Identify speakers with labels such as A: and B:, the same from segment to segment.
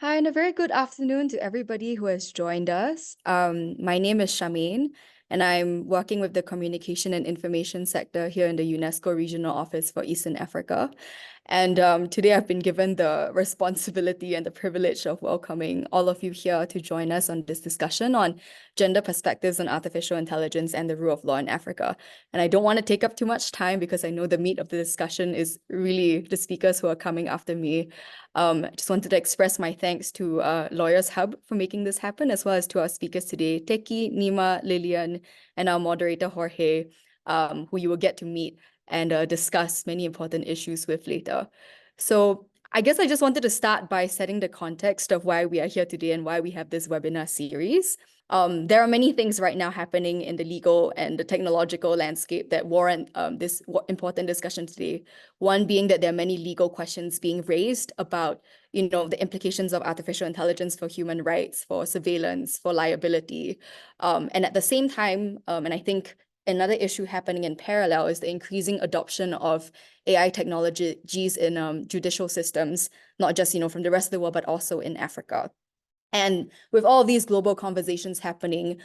A: Hi, and a very good afternoon to everybody who has joined us. My name is Charmaine, and I'm working with the Communication and Information sector here in the UNESCO Regional Office for Eastern Africa. And today I've been given the responsibility and the privilege of welcoming all of you here to join us on this discussion on gender perspectives on artificial intelligence and the rule of law in Africa. And I don't want to take up too much time because I know the meat of the discussion is really the speakers who are coming after me. I just wanted to express my thanks to Lawyers Hub for making this happen, as well as to our speakers today, Teki, Neema, Lilian, and our moderator, Jorge, who you will get to meet and discuss many important issues with later. So I guess I just wanted to start by setting the context of why we are here today and why we have this webinar series. There are many things right now happening in the legal and the technological landscape that warrant this important discussion today. One being that there are many legal questions being raised about, the implications of artificial intelligence for human rights, for surveillance, for liability. And at the same time, and I think another issue happening in parallel is the increasing adoption of AI technologies in judicial systems, not just, from the rest of the world, but also in Africa. And with all these global conversations happening,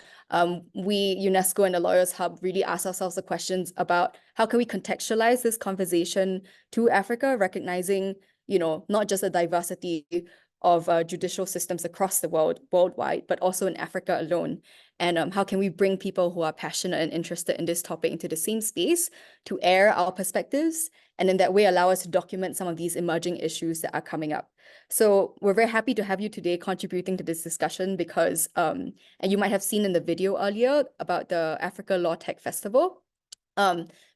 A: we, UNESCO and the Lawyers Hub, really ask ourselves the questions about how can we contextualize this conversation to Africa, recognizing, not just the diversity of judicial systems across the world, worldwide, but also in Africa alone. And how can we bring people who are passionate and interested in this topic into the same space to air our perspectives, and in that way allow us to document some of these emerging issues that are coming up. So we're very happy to have you today contributing to this discussion because, and you might have seen in the video earlier about the Africa Law Tech Festival.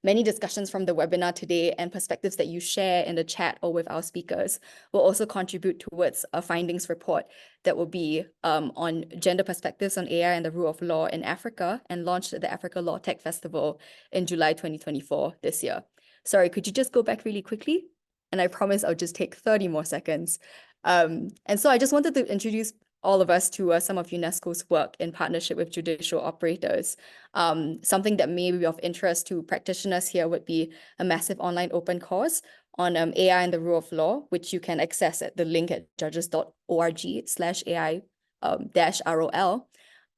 A: Many discussions from the webinar today and perspectives that you share in the chat or with our speakers will also contribute towards a findings report that will be on gender perspectives on AI and the rule of law in Africa, and launched at the Africa Law Tech Festival in July 2024 this year. Sorry, could you just go back really quickly? And I promise I'll just take 30 more seconds. And so I just wanted to introduce all of us to some of UNESCO's work in partnership with judicial operators. Something that may be of interest to practitioners here would be a massive online open course on AI and the rule of law, which you can access at the link at judges.org/AI-ROL.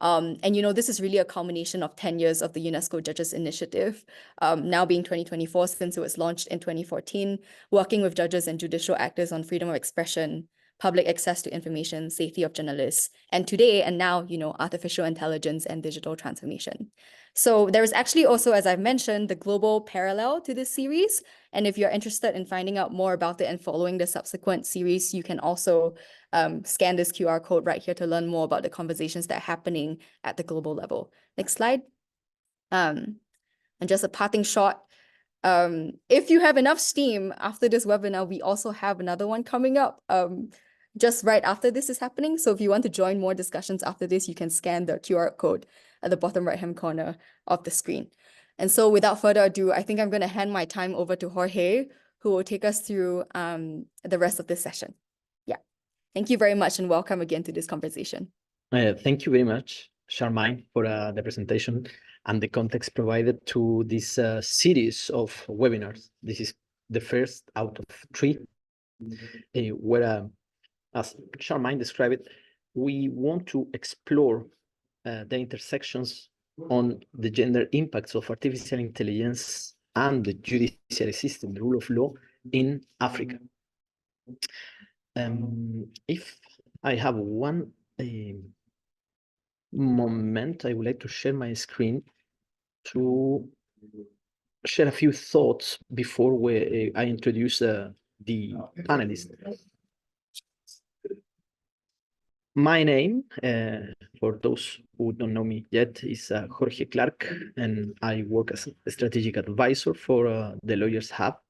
A: And this is really a culmination of 10 years of the UNESCO Judges Initiative, now being 2024 since it was launched in 2014, working with judges and judicial actors on freedom of expression, public access to information, safety of journalists, and today and now, artificial intelligence and digital transformation. So there is actually also, as I've mentioned, the global parallel to this series. And if you're interested in finding out more about it and following the subsequent series, you can also scan this QR code right here to learn more about the conversations that are happening at the global level. Next slide. And just a parting shot. If you have enough steam after this webinar, we also have another one coming up just right after this is happening. So if you want to join more discussions after this, you can scan the QR code at the bottom right-hand corner of the screen. And so without further ado, I think I'm going to hand my time over to Jorge, who will take us through the rest of this session. Yeah. Thank you very much and welcome again to this conversation.
B: Thank you very much, Charmaine, for the presentation and the context provided to this series of webinars. This is the first out of 3, where, as Charmaine described it, we want to explore the intersections on the gender impacts of artificial intelligence and the judiciary system, the rule of law in Africa. If I have one moment, I would like to share my screen to share a few thoughts before I introduce the panelists. My name, for those who don't know me yet, is Jorge Clark, and I work as a strategic advisor for the Lawyers Hub,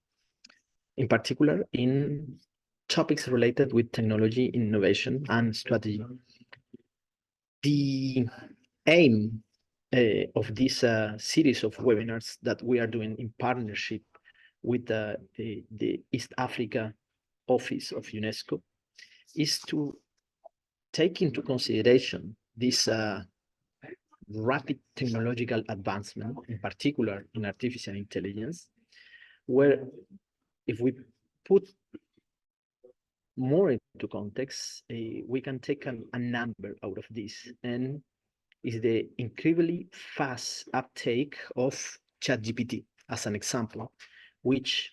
B: in particular in topics related with technology, innovation, and strategy. The aim of this series of webinars that we are doing in partnership with the East Africa Office of UNESCO is to take into consideration this rapid technological advancement, in particular in artificial intelligence, where if we put more into context, we can take a number out of this, and is the incredibly fast uptake of ChatGPT as an example, which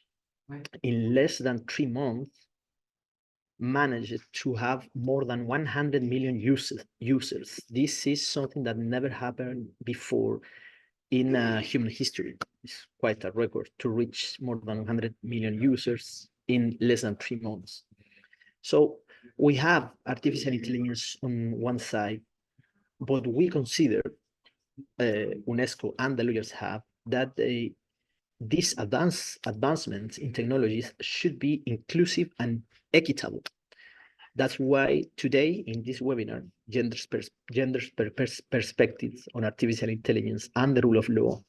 B: in less than 3 months managed to have more than 100 million users. This is something that never happened before in human history. It's quite a record to reach more than 100 million users in less than 3 months. So we have artificial intelligence on one side, but we consider, UNESCO and the lawyers have, that these advancements in technologies should be inclusive and equitable. That's why today in this webinar, perspectives on artificial intelligence and the rule of law,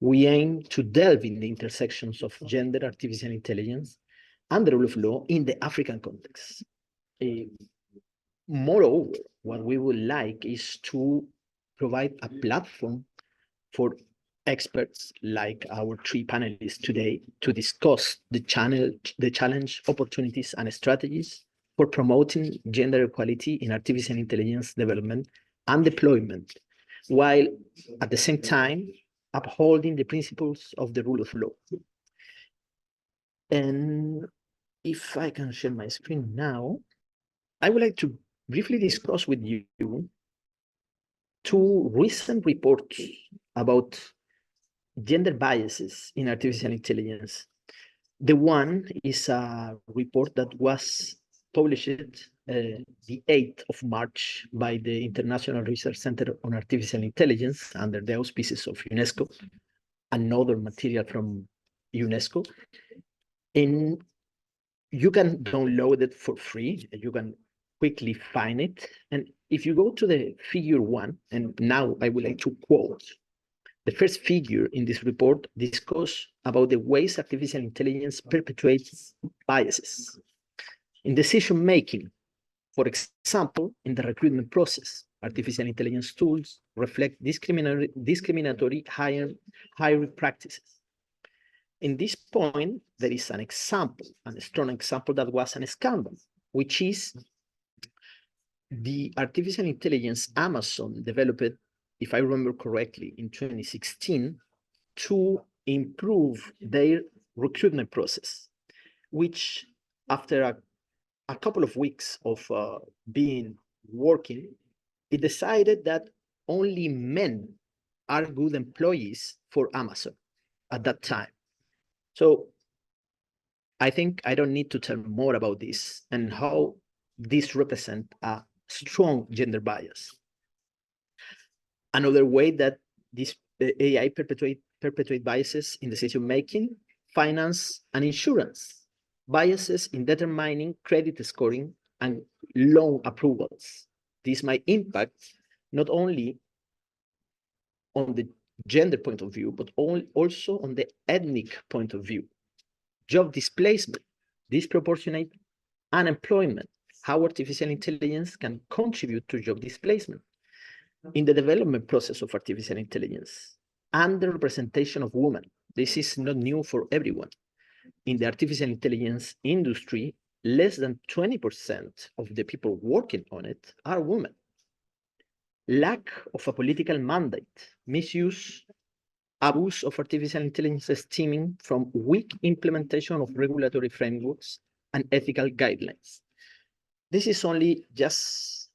B: we aim to delve in the intersections of gender, artificial intelligence, and the rule of law in the African context. Moreover, what we would like is to provide a platform for experts like our 3 panelists today to discuss the challenge, opportunities, and strategies for promoting gender equality in artificial intelligence development and deployment, while at the same time upholding the principles of the rule of law. And if I can share my screen now, I would like to briefly discuss with you 2 recent reports about gender biases in artificial intelligence. The one is a report that was published the 8th of March by the International Research Center on Artificial Intelligence under the auspices of UNESCO, another material from UNESCO. And you can download it for free. You can quickly find it. And if you go to the figure 1, and now I would like to quote, the first figure in this report discusses about the ways artificial intelligence perpetuates biases in decision making. For example, in the recruitment process, artificial intelligence tools reflect discriminatory hiring practices. In this point, there is an example, a strong example that was a scandal, which is the artificial intelligence Amazon developed, if I remember correctly, in 2016 to improve their recruitment process, which after a couple of weeks of being working, it decided that only men are good employees for Amazon at that time. So I think I don't need to tell more about this and how this represents a strong gender bias. Another way that this AI perpetuate biases in decision making, finance, and insurance, biases in determining credit scoring and loan approvals. This might impact not only on the gender point of view, but also on the ethnic point of view. Job displacement, disproportionate unemployment, how artificial intelligence can contribute to job displacement. In the development process of artificial intelligence, underrepresentation of women. This is not new for everyone. In the artificial intelligence industry, less than 20% of the people working on it are women. Lack of a political mandate, misuse, abuse of artificial intelligence stemming from weak implementation of regulatory frameworks and ethical guidelines. This is only just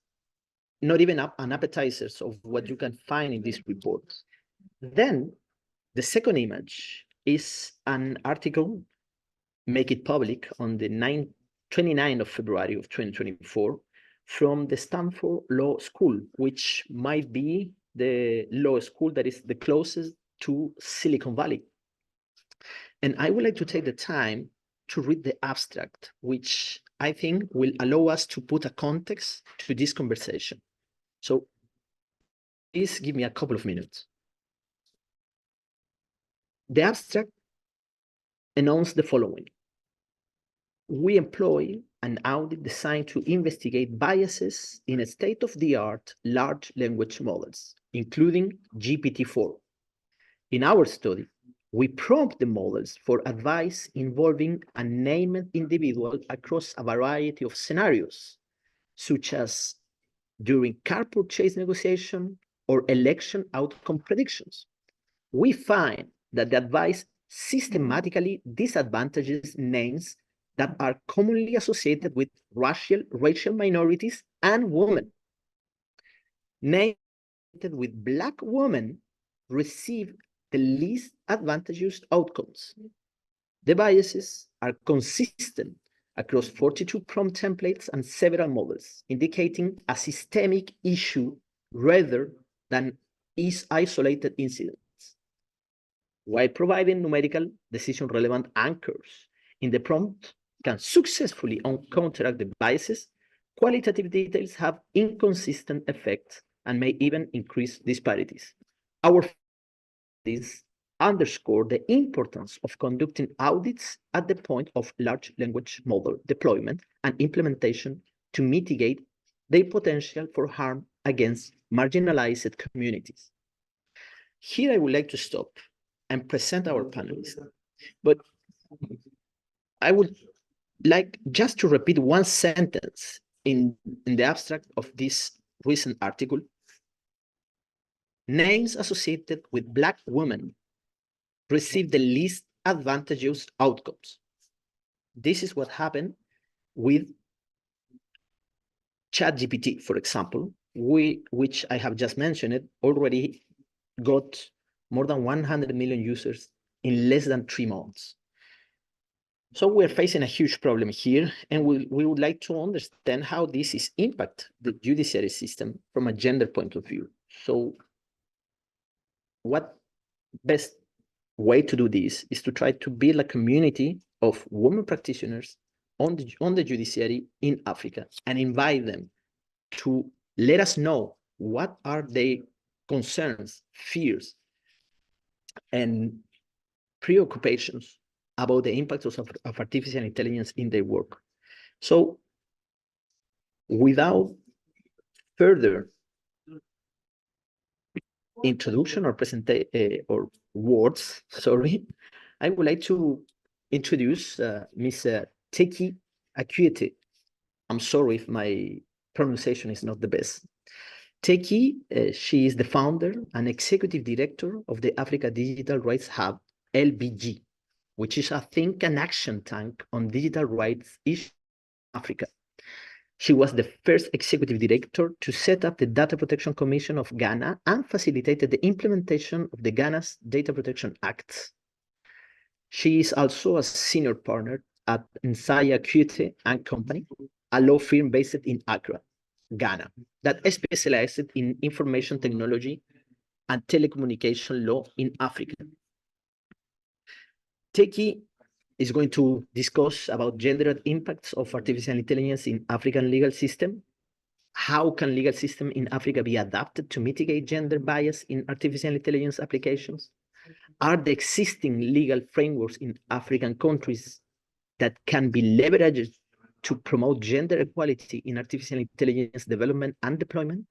B: not even an appetizer of what you can find in this report. Then the second image is an article make it public on the 29th of February of 2024 from the Stanford Law School, which might be the law school that is the closest to Silicon Valley. And I would like to take the time to read the abstract, which I think will allow us to put a context to this conversation. So please give me a couple of minutes. The abstract announced the following. We employ an audit designed to investigate biases in a state-of-the-art large language models, including GPT-4. In our study, we prompt the models for advice involving a named individual across a variety of scenarios, such as during car purchase negotiation or election outcome predictions. We find that the advice systematically disadvantages names that are commonly associated with racial minorities and women. Names with Black women receive the least advantageous outcomes. The biases are consistent across 42 prompt templates and several models, indicating a systemic issue rather than isolated incidents. While providing numerical decision-relevant anchors in the prompt can successfully counteract the biases, qualitative details have inconsistent effects and may even increase disparities. Our findings underscore the importance of conducting audits at the point of large language model deployment and implementation to mitigate their potential for harm against marginalized communities. Here I would like to stop and present our panelists, but I would like just to repeat one sentence in the abstract of this recent article. Names associated with Black women receive the least advantageous outcomes. This is what happened with ChatGPT, for example, which I have just mentioned, already got more than 100 million users in less than 3 months. So we're facing a huge problem here, and we would like to understand how this is impact the judiciary system from a gender point of view. So what best way to do this is to try to build a community of women practitioners on the judiciary in Africa and invite them to let us know what are their concerns, fears, and preoccupations about the impacts of artificial intelligence in their work. So without further introduction or or words, sorry, I would like to introduce Ms. Teki Akuetteh. I'm sorry if my pronunciation is not the best. Teki, she is the founder and executive director of the Africa Digital Rights Hub, LBG, which is a think and action tank on digital rights issues in Africa. She was the first executive director to set up the Data Protection Commission of Ghana and facilitated the implementation of the Ghana's Data Protection Act. She is also a senior partner at Nsiah Akuetteh and Company, a law firm based in Accra, Ghana, that specializes in information technology and telecommunication law in Africa. Teki is going to discuss about gendered impacts of artificial intelligence in African legal system. How can legal system in Africa be adapted to mitigate gender bias in artificial intelligence applications? Are the existing legal frameworks in African countries that can be leveraged to promote gender equality in artificial intelligence development and deployment?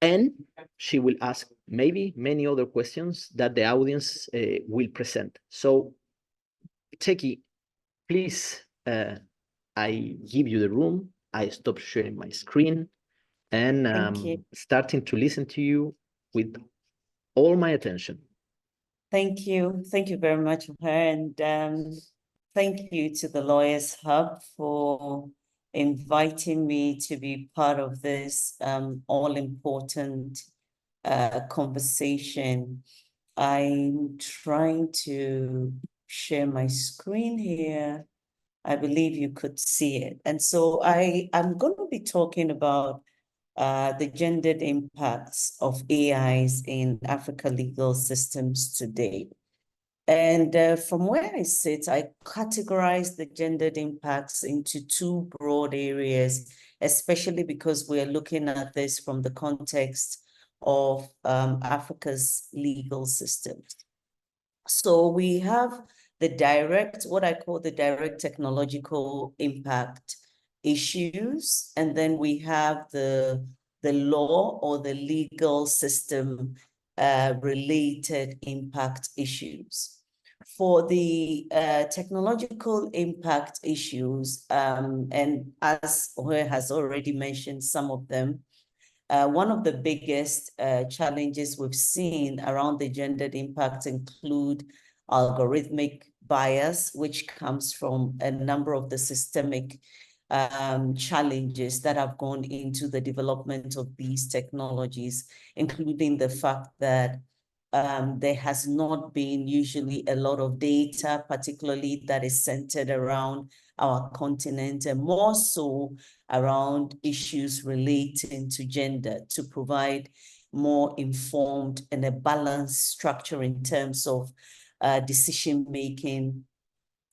B: And she will ask maybe many other questions that the audience will present. So Teki, please, I give you the room. I stop sharing my screen and starting to listen to you with all my attention.
C: Thank you. Thank you very much, and thank you to the Lawyers Hub for inviting me to be part of this all-important conversation. I'm trying to share my screen here. I believe you could see it. And so I'm going to be talking about the gendered impacts of AIs in Africa legal systems today. And from where I sit, I categorize the gendered impacts into 2 broad areas, especially because we're looking at this from the context of Africa's legal systems. So we have the direct, what I call the direct technological impact issues, and then we have the law or the legal system related impact issues. For the technological impact issues, and as Orero has already mentioned some of them, one of the biggest challenges we've seen around the gendered impact include algorithmic bias, which comes from a number of the systemic challenges that have gone into the development of these technologies, including the fact that there has not been usually a lot of data, particularly that is centered around our continent, and more so around issues relating to gender, to provide more informed and a balanced structure in terms of decision-making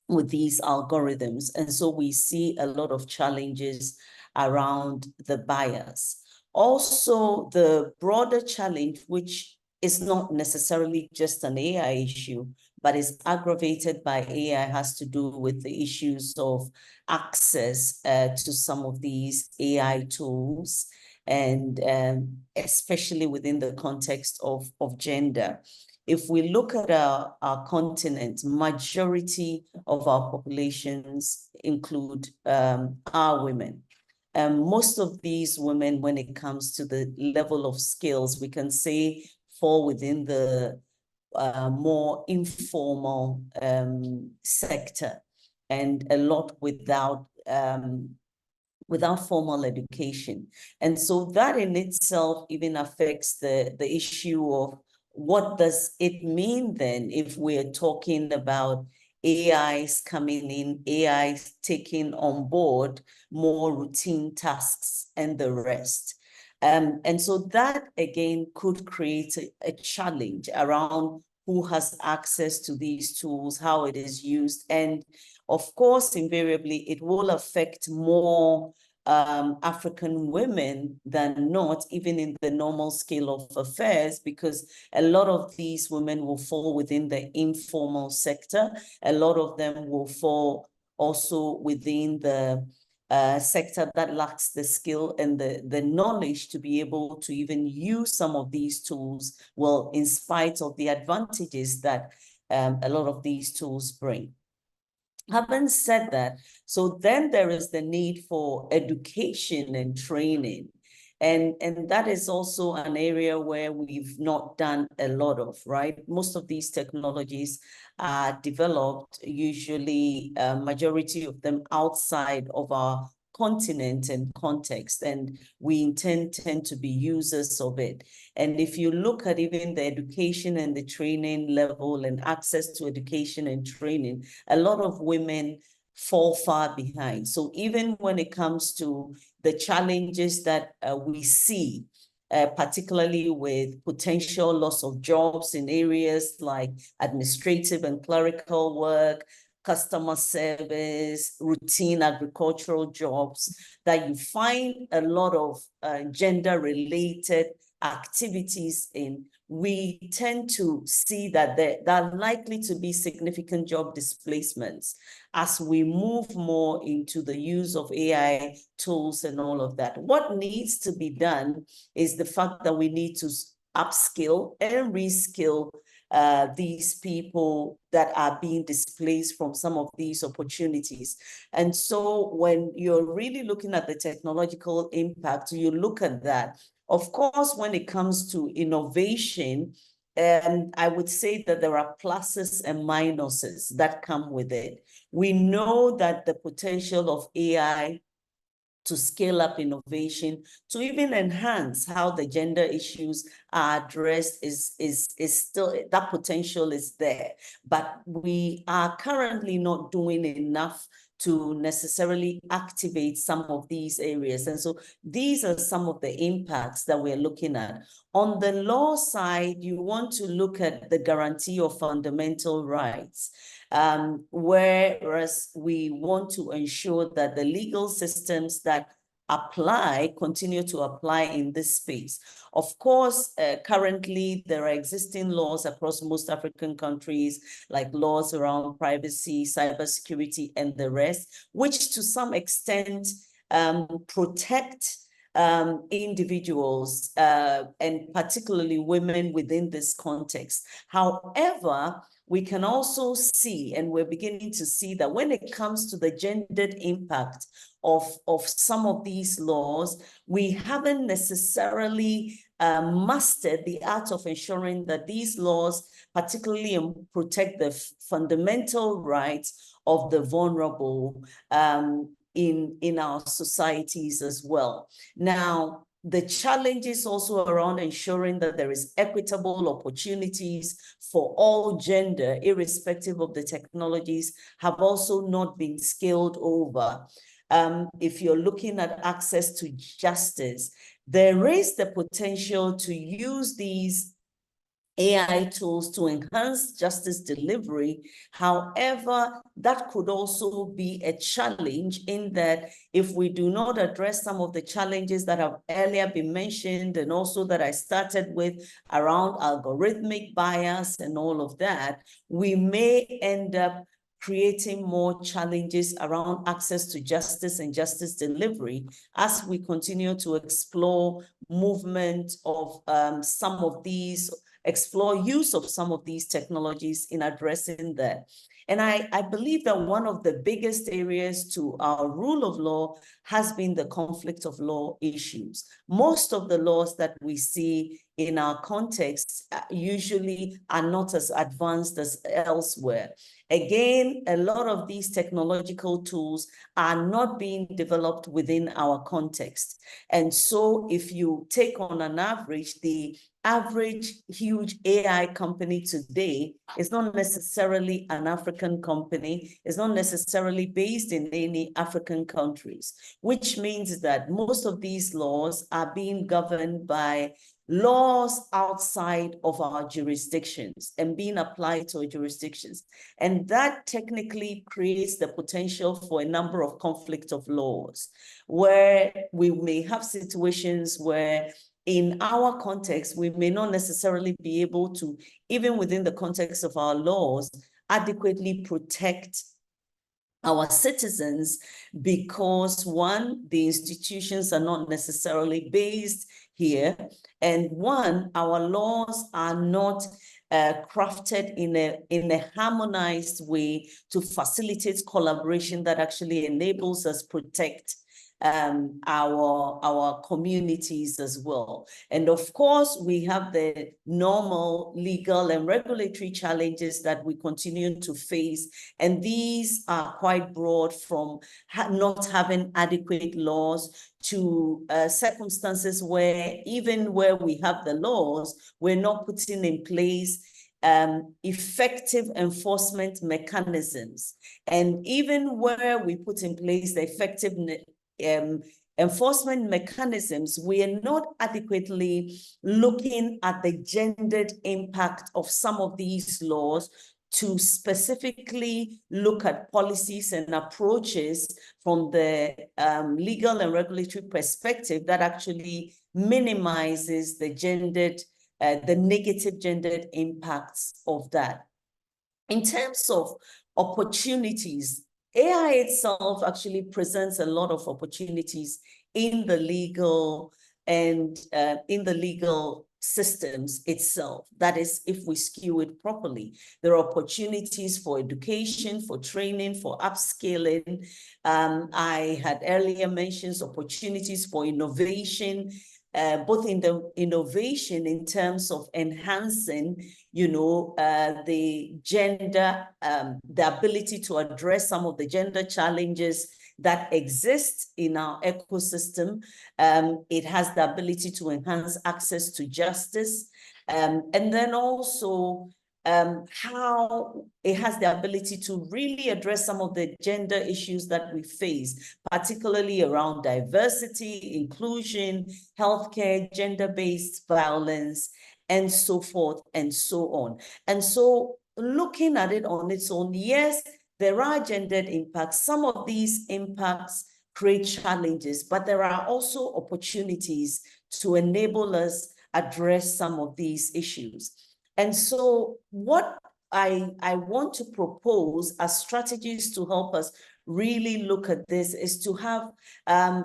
C: with these algorithms. And so we see a lot of challenges around the bias. Also, the broader challenge, which is not necessarily just an AI issue, but is aggravated by AI, has to do with the issues of access to some of these AI tools, and especially within the context of gender. If we look at our continent, majority of our populations include our women. Most of these women, when it comes to the level of skills, we can say fall within the more informal sector, and a lot without formal education. And so that in itself even affects the issue of what does it mean then if we're talking about AIs coming in, AIs taking on board more routine tasks and the rest. And so that again could create a challenge around who has access to these tools, how it is used. And of course, invariably, it will affect more African women than not, even in the normal scale of affairs, because a lot of these women will fall within the informal sector. A lot of them will fall also within the sector that lacks the skill and the knowledge to be able to even use some of these tools, well, in spite of the advantages that a lot of these tools bring. Having said that, so then there is the need for education and training. And that is also an area where we've not done a lot of, right? Most of these technologies are developed, usually majority of them outside of our continent and context, and we tend to be users of it. And if you look at even the education and the training level and access to education and training, a lot of women fall far behind. So even when it comes to the challenges that we see, particularly with potential loss of jobs in areas like administrative and clerical work, customer service, routine agricultural jobs, that you find a lot of gender-related activities in, we tend to see that there are likely to be significant job displacements as we move more into the use of AI tools and all of that. What needs to be done is the fact that we need to upskill and reskill these people that are being displaced from some of these opportunities. And so when you're really looking at the technological impact, you look at that. Of course, when it comes to innovation, I would say that there are pluses and minuses that come with it. We know that the potential of AI to scale up innovation, to even enhance how the gender issues are addressed is still, that potential is there. But we are currently not doing enough to necessarily activate some of these areas. And so these are some of the impacts that we're looking at. On the law side, you want to look at the guarantee of fundamental rights. Whereas we want to ensure that the legal systems that continue to apply in this space. Of course, currently there are existing laws across most African countries, like laws around privacy, cybersecurity, and the rest, which to some extent protect individuals, and particularly women within this context. However, we can also see, and we're beginning to see, that when it comes to the gendered impact of some of these laws, we haven't necessarily mastered the art of ensuring that these laws particularly protect the fundamental rights of the vulnerable in our societies as well. Now, the challenges also around ensuring that there is equitable opportunities for all gender, irrespective of the technologies, have also not been scaled over. If you're looking at access to justice, there is the potential to use these AI tools to enhance justice delivery. However, that could also be a challenge in that if we do not address some of the challenges that have earlier been mentioned, and also that I started with around algorithmic bias and all of that, we may end up creating more challenges around access to justice and justice delivery as we continue to explore movement of some of these, explore use of some of these technologies in addressing that. And I believe that one of the biggest areas to our rule of law has been the conflict of law issues. Most of the laws that we see in our context usually are not as advanced as elsewhere. Again, a lot of these technological tools are not being developed within our context. And so if you take on an average, the average huge AI company today is not necessarily an African company, is not necessarily based in any African countries, which means that most of these laws are being governed by laws outside of our jurisdictions and being applied to our jurisdictions. And that technically creates the potential for a number of conflict of laws, where we may have situations where in our context, we may not necessarily be able to, even within the context of our laws, adequately protect our citizens because, one, the institutions are not necessarily based here, and one, our laws are not crafted in a harmonized way to facilitate collaboration that actually enables us protect our communities as well. And of course, we have the normal legal and regulatory challenges that we continue to face. And these are quite broad, from not having adequate laws to circumstances where even where we have the laws, we're not putting in place effective enforcement mechanisms. And even where we put in place the effective enforcement mechanisms, we are not adequately looking at the gendered impact of some of these laws to specifically look at policies and approaches from the legal and regulatory perspective that actually minimizes the gendered, the negative gendered impacts of that. In terms of opportunities, AI itself actually presents a lot of opportunities in the legal and in the legal systems itself. That is, if we skew it properly, there are opportunities for education, for training, for upskilling. I had earlier mentioned opportunities for innovation, both in the innovation in terms of enhancing, the gender, the ability to address some of the gender challenges that exist in our ecosystem. It has the ability to enhance access to justice. And then also how it has the ability to really address some of the gender issues that we face, particularly around diversity, inclusion, healthcare, gender-based violence, and so forth and so on. And so looking at it on its own, yes, there are gendered impacts. Some of these impacts create challenges, but there are also opportunities to enable us address some of these issues. And so what I want to propose as strategies to help us really look at this is to have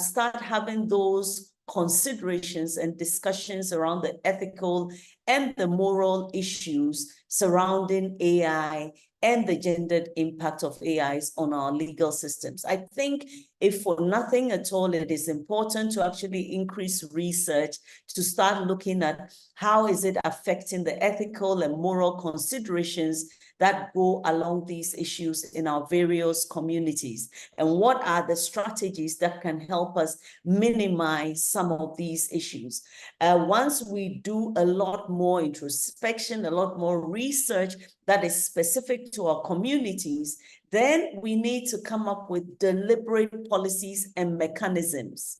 C: start having those considerations and discussions around the ethical and the moral issues surrounding AI and the gendered impact of AIs on our legal systems. I think if for nothing at all, it is important to actually increase research to start looking at how is it affecting the ethical and moral considerations that go along these issues in our various communities, and what are the strategies that can help us minimize some of these issues. Once we do a lot more introspection, a lot more research that is specific to our communities, then we need to come up with deliberate policies and mechanisms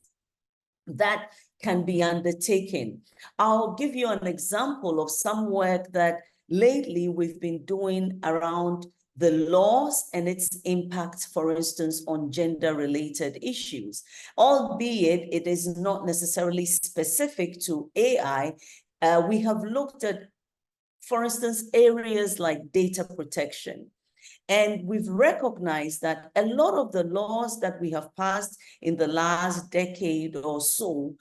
C: that can be undertaken. I'll give you an example of some work that lately we've been doing around the laws and its impact, for instance, on gender-related issues. Albeit it is not necessarily specific to AI, we have looked at, for instance, areas like data protection. And we've recognized that a lot of the laws that we have passed in the last decade or so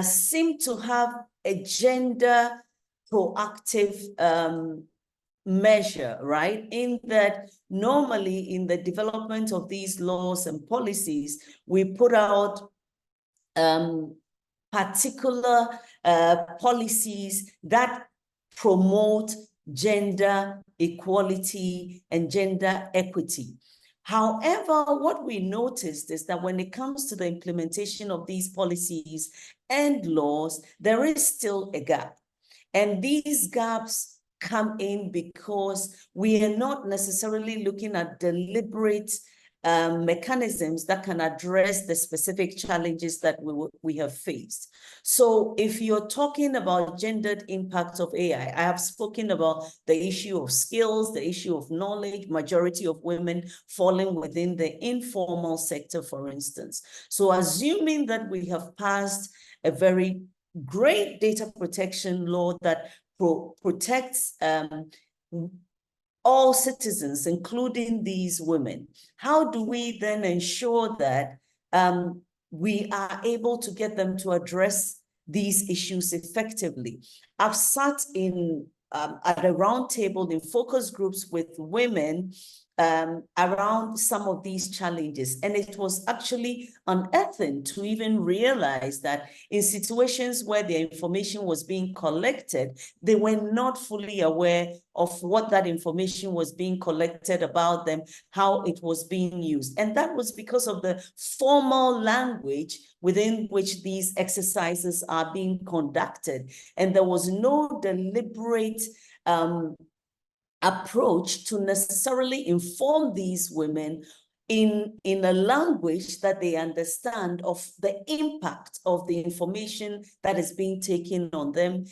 C: seem to have a gender proactive measure, right? In that normally in the development of these laws and policies, we put out particular policies that promote gender equality and gender equity. However, what we noticed is that when it comes to the implementation of these policies and laws, there is still a gap. And these gaps come in because we are not necessarily looking at deliberate mechanisms that can address the specific challenges that we have faced. So if you're talking about gendered impact of AI, I have spoken about the issue of skills, the issue of knowledge, majority of women falling within the informal sector, for instance. So assuming that we have passed a very great data protection law that protects all citizens, including these women, how do we then ensure that we are able to get them to address these issues effectively? I've sat in at a round table in focus groups with women around some of these challenges. And it was actually unearthing to even realize that in situations where the information was being collected, they were not fully aware of what that information was being collected about them, how it was being used. And that was because of the formal language within which these exercises are being conducted. And there was no deliberate approach to necessarily inform these women in a language that they understand of the impact of the information that is being taken on them,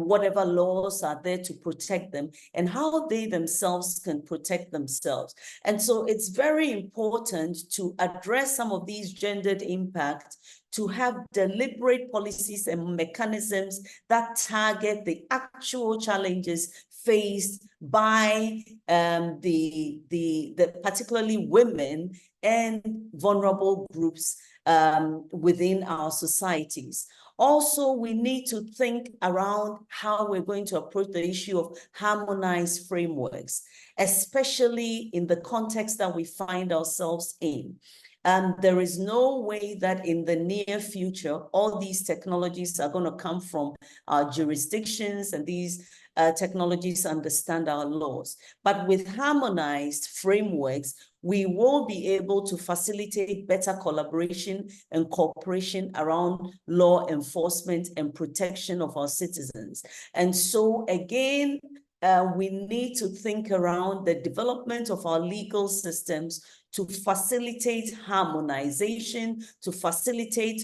C: whatever laws are there to protect them, and how they themselves can protect themselves. And so it's very important to address some of these gendered impacts, to have deliberate policies and mechanisms that target the actual challenges faced by the particularly women and vulnerable groups within our societies. Also, we need to think around how we're going to approach the issue of harmonized frameworks, especially in the context that we find ourselves in. There is no way that in the near future, all these technologies are going to come from our jurisdictions, and these technologies understand our laws. But with harmonized frameworks, we will be able to facilitate better collaboration and cooperation around law enforcement and protection of our citizens. And so again, we need to think around the development of our legal systems to facilitate harmonization, to facilitate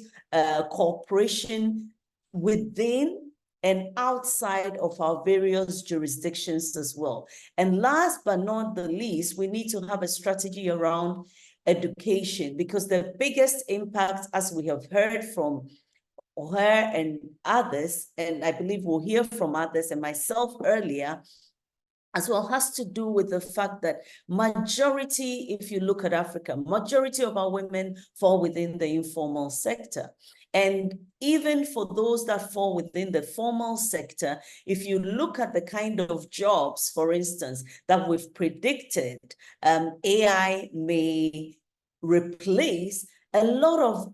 C: cooperation within and outside of our various jurisdictions as well. And last but not the least, we need to have a strategy around education, because the biggest impact, as we have heard from her and others, and I believe we'll hear from others and myself earlier, as well has to do with the fact that majority, if you look at Africa, majority of our women fall within the informal sector. And even for those that fall within the formal sector, if you look at the kind of jobs, for instance, that we've predicted AI may replace, a lot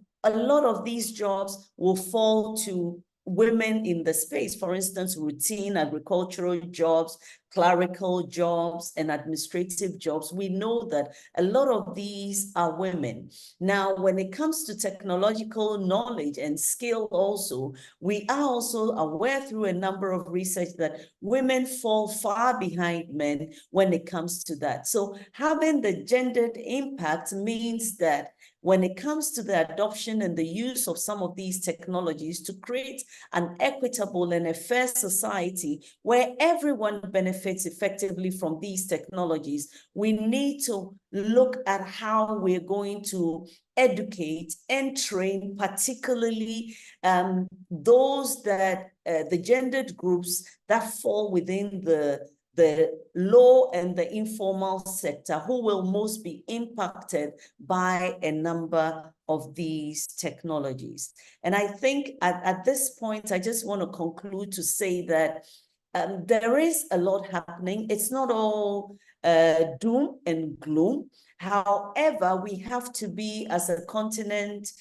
C: of these jobs will fall to women in the space. For instance, routine agricultural jobs, clerical jobs, and administrative jobs. We know that a lot of these are women. Now, when it comes to technological knowledge and skill also, we are also aware through a number of research that women fall far behind men when it comes to that. So having the gendered impact means that when it comes to the adoption and the use of some of these technologies to create an equitable and a fair society where everyone benefits effectively from these technologies, we need to look at how we're going to educate and train, particularly those that, the gendered groups that fall within the low and the informal sector, who will most be impacted by a number of these technologies. And I think at this point, I just want to conclude to say that there is a lot happening. It's not all doom and gloom. However, we have to be, as a continent,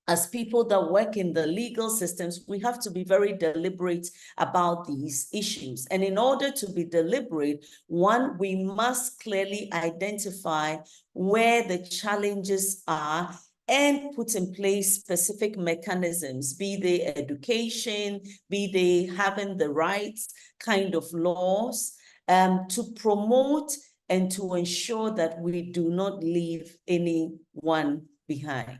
C: as people that work in the legal systems, we have to be very deliberate about these issues. And in order to be deliberate, one, we must clearly identify where the challenges are and put in place specific mechanisms, be they education, be they having the right kind of laws, to promote and to ensure that we do not leave anyone behind.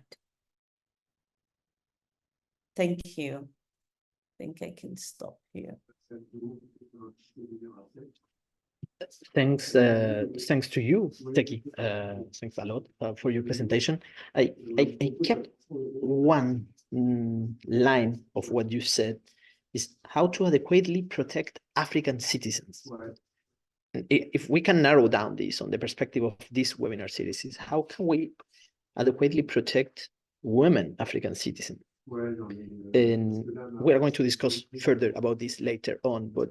C: Thank you. I think I can stop here.
B: Thanks to you, Teki. Thanks a lot for your presentation. I kept one line of what you said, is how to adequately protect African citizens. If we can narrow down this on the perspective of this webinar series, is how can we adequately protect women African citizens? And we are going to discuss further about this later on, but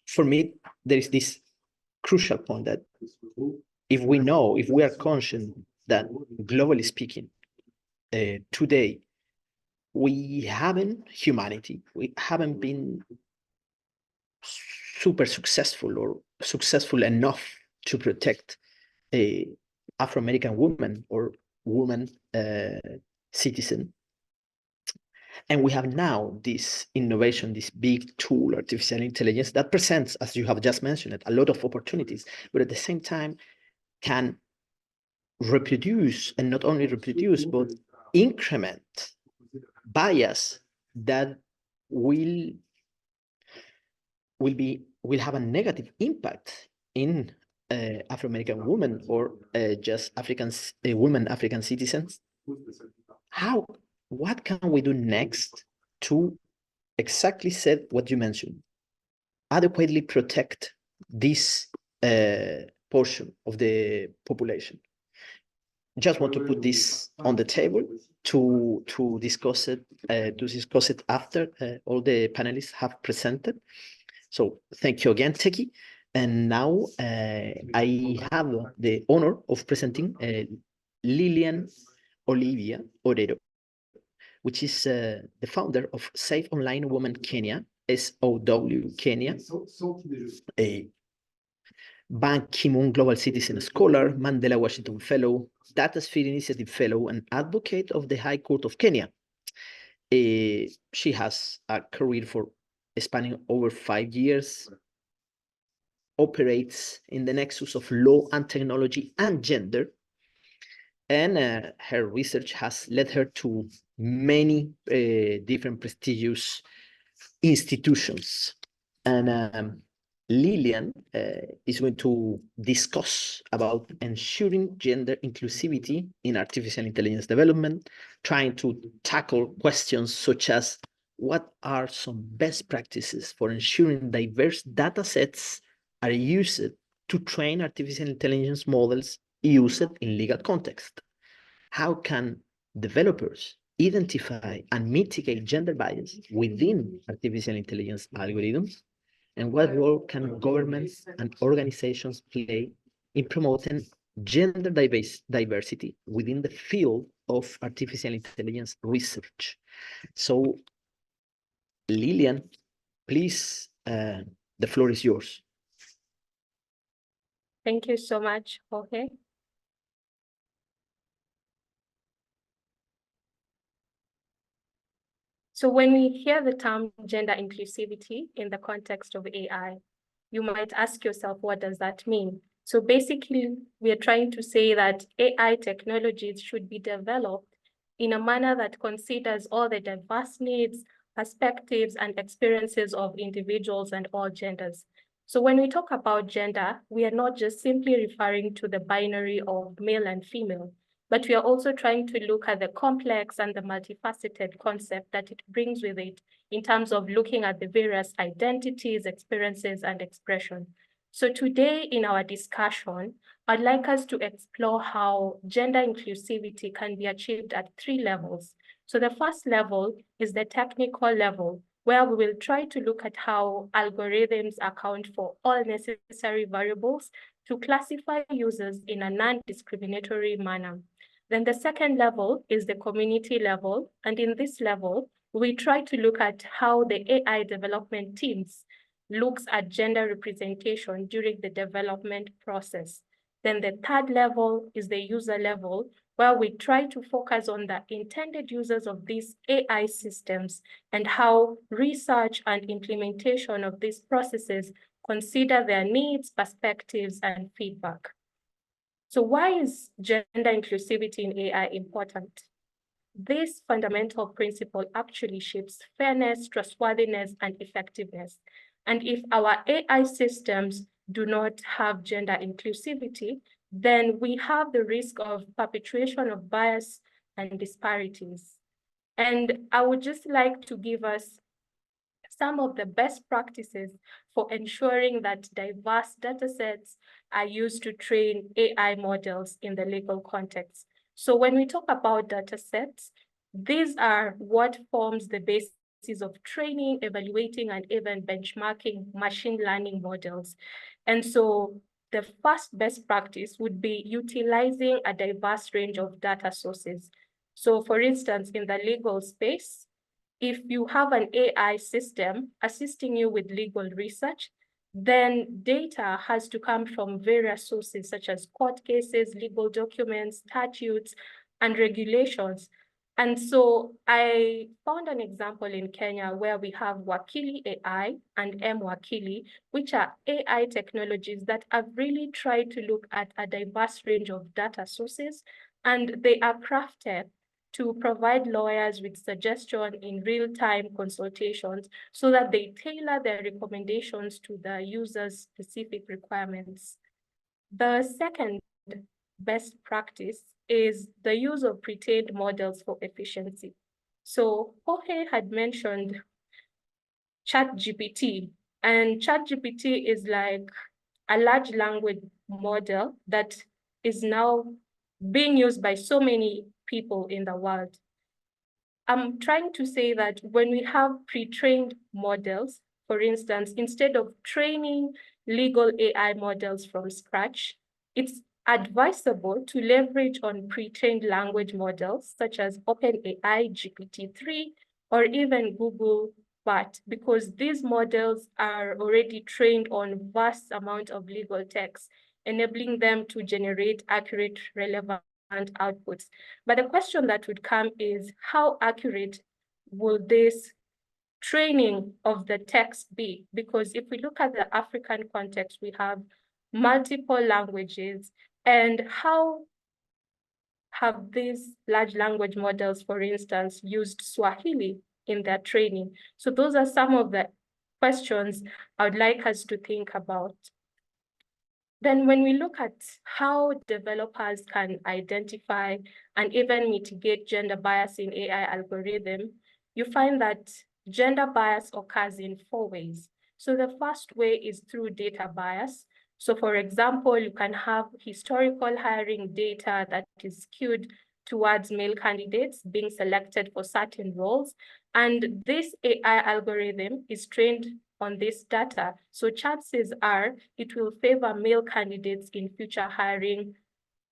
B: for me, there is this crucial point that if we are conscious that, globally speaking, today, we haven't been super successful or successful enough to protect Afro-American women or women citizen. And we have now this innovation, this big tool, artificial intelligence, that presents, as you have just mentioned, a lot of opportunities, but at the same time can reproduce, and not only reproduce, but increment bias that will have a negative impact in Afro-American women or just women African citizens. What can we do next to exactly said what you mentioned, adequately protect this portion of the population? Just want to put this on the table to discuss it after all the panelists have presented. So thank you again, Teki. And now I have the honor of presenting Lilian Olivia Orero, which is the founder of Safe Online Women Kenya, SOW Kenya, a Ban Ki-moon Global Citizen Scholar, Mandela Washington Fellow, Datasphere Initiative Fellow, and advocate of the High Court of Kenya. She has a career spanning over 5 years, operates in the nexus of law and technology and gender, and her research has led her to many different prestigious institutions. And Lilian is going to discuss about ensuring gender inclusivity in artificial intelligence development, trying to tackle questions such as what are some best practices for ensuring diverse data sets are used to train artificial intelligence models used in legal context? How can developers identify and mitigate gender bias within artificial intelligence algorithms? And what role can governments and organizations play in promoting gender diversity within the field of artificial intelligence research? So, Lilian, please, the floor is yours.
D: Thank you so much, Jorge. So when we hear the term gender inclusivity in the context of AI, you might ask yourself, what does that mean? So basically, we are trying to say that AI technologies should be developed in a manner that considers all the diverse needs, perspectives, and experiences of individuals and all genders. So when we talk about gender, we are not just simply referring to the binary of male and female, but we are also trying to look at the complex and the multifaceted concept that it brings with it in terms of looking at the various identities, experiences, and expression. So today in our discussion, I'd like us to explore how gender inclusivity can be achieved at 3 levels. So the first level is the technical level, where we will try to look at how algorithms account for all necessary variables to classify users in a non-discriminatory manner. Then the second level is the community level. And in this level, we try to look at how the AI development teams looks at gender representation during the development process. Then the third level is the user level, where we try to focus on the intended users of these AI systems and how research and implementation of these processes consider their needs, perspectives, and feedback. So why is gender inclusivity in AI important? This fundamental principle actually shapes fairness, trustworthiness, and effectiveness. And if our AI systems do not have gender inclusivity, then we have the risk of perpetuation of bias and disparities. And I would just like to give us some of the best practices for ensuring that diverse data sets are used to train AI models in the legal context. So when we talk about data sets, these are what forms the basis of training, evaluating, and even benchmarking machine learning models. And so the first best practice would be utilizing a diverse range of data sources. So for instance, in the legal space, if you have an AI system assisting you with legal research, then data has to come from various sources such as court cases, legal documents, statutes, and regulations. And so I found an example in Kenya where we have Wakili AI and Mwakili, which are AI technologies that have really tried to look at a diverse range of data sources, and they are crafted to provide lawyers with suggestion in real-time consultations so that they tailor their recommendations to the user's specific requirements. The second best practice is the use of pre-trained models for efficiency. So Jorge had mentioned ChatGPT, and ChatGPT is like a large language model that is now being used by so many people in the world. I'm trying to say that when we have pre-trained models, for instance, instead of training legal AI models from scratch, it's advisable to leverage on pre-trained language models such as OpenAI, GPT-3, or even Google Bart, because these models are already trained on vast amount of legal text, enabling them to generate accurate, relevant outputs. But the question that would come is, how accurate will this training of the text be? Because if we look at the African context, we have multiple languages, and how have these large language models, for instance, used Swahili in their training? So those are some of the questions I would like us to think about. Then when we look at how developers can identify and even mitigate gender bias in AI algorithm, you find that gender bias occurs in 4 ways. So the first way is through data bias. So for example, you can have historical hiring data that is skewed towards male candidates being selected for certain roles. And this AI algorithm is trained on this data. So chances are it will favor male candidates in future hiring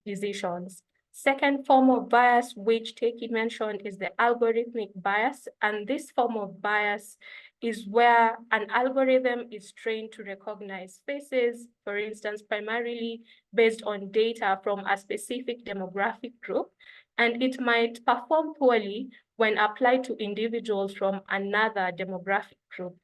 D: decisions. Second form of bias, which Teki mentioned, is the algorithmic bias. And this form of bias is where an algorithm is trained to recognize faces, for instance, primarily based on data from a specific demographic group. And it might perform poorly when applied to individuals from another demographic group.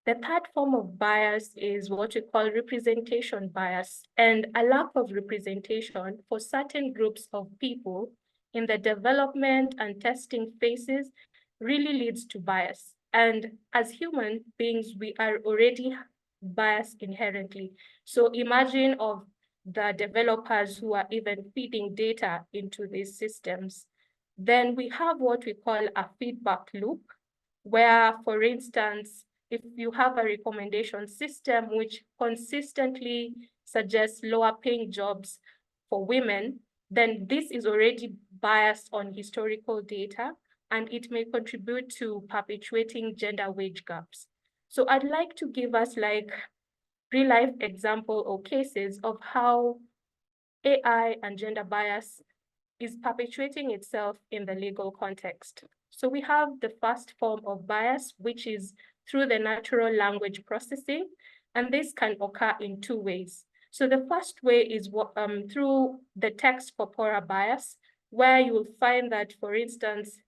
D: The third form of bias is what we call representation bias, and a lack of representation for certain groups of people in the development and testing phases really leads to bias. And as human beings, we are already biased inherently. So imagine of the developers who are even feeding data into these systems. Then we have what we call a feedback loop, where, for instance, if you have a recommendation system which consistently suggests lower paying jobs for women, then this is already biased on historical data, and it may contribute to perpetuating gender wage gaps. So I'd like to give us like real-life example or cases of how AI and gender bias is perpetuating itself in the legal context. So we have the first form of bias, which is through the natural language processing, and this can occur in 2 ways. So the first way is through the text corpora bias, where you will find that, for instance,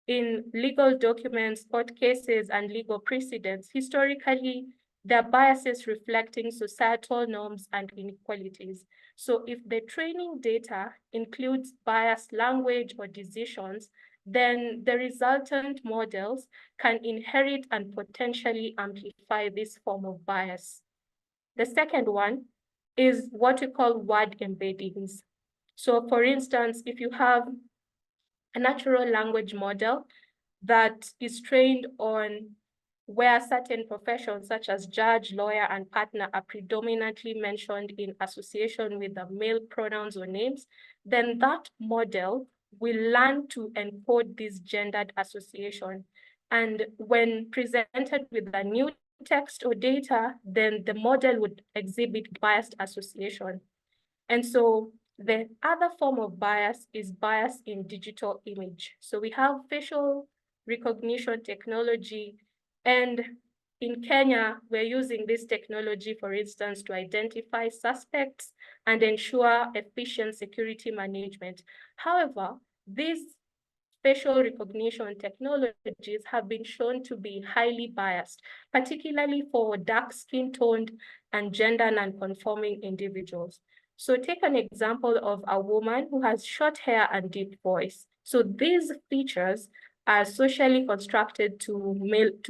D: in legal documents, court cases, and legal precedents, historically, there are biases reflecting societal norms and inequalities. So if the training data includes biased language or decisions, then the resultant models can inherit and potentially amplify this form of bias. The second one is what we call word embeddings. So for instance, if you have a natural language model that is trained on where certain professions such as judge, lawyer, and partner are predominantly mentioned in association with the male pronouns or names, then that model will learn to encode this gendered association. And when presented with a new text or data, then the model would exhibit biased association. And so the other form of bias is bias in digital image. So we have facial recognition technology, and in Kenya, we're using this technology, for instance, to identify suspects and ensure efficient security management. However, these facial recognition technologies have been shown to be highly biased, particularly for dark skin toned and gender non-conforming individuals. So take an example of a woman who has short hair and deep voice. So these features are socially constructed to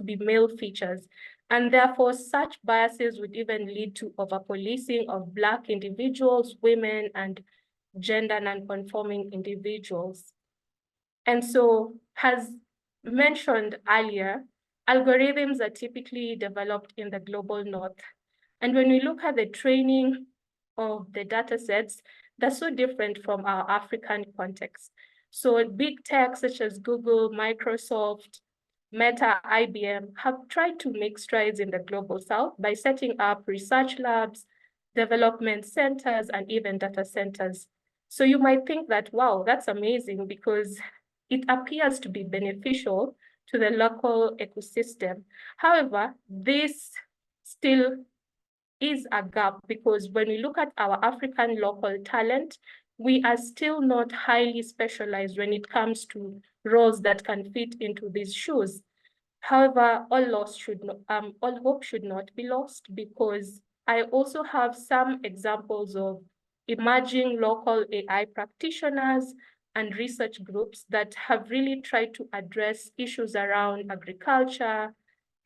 D: be male features. And therefore, such biases would even lead to over-policing of Black individuals, women, and gender non-conforming individuals. And so, as mentioned earlier, algorithms are typically developed in the global north. And when we look at the training of the data sets, they're so different from our African context. So big tech such as Google, Microsoft, Meta, IBM have tried to make strides in the global south by setting up research labs, development centers, and even data centers. So you might think that, wow, that's amazing because it appears to be beneficial to the local ecosystem. However, this still is a gap because when we look at our African local talent, we are still not highly specialized when it comes to roles that can fit into these shoes. However, all hope should not be lost because I also have some examples of emerging local AI practitioners and research groups that have really tried to address issues around agriculture,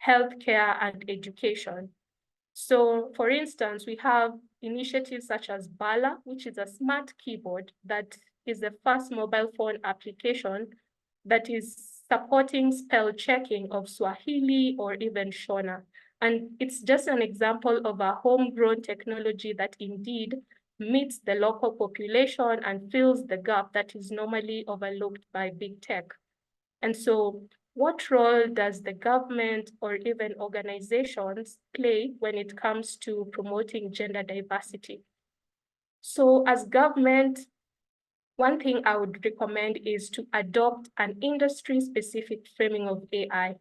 D: healthcare, and education. So for instance, we have initiatives such as Bala, which is a smart keyboard that is the first mobile phone application that is supporting spell checking of Swahili or even Shona. And it's just an example of a homegrown technology that indeed meets the local population and fills the gap that is normally overlooked by big tech. And so what role does the government or even organizations play when it comes to promoting gender diversity? So as government, one thing I would recommend is to adopt an industry-specific framing of AI.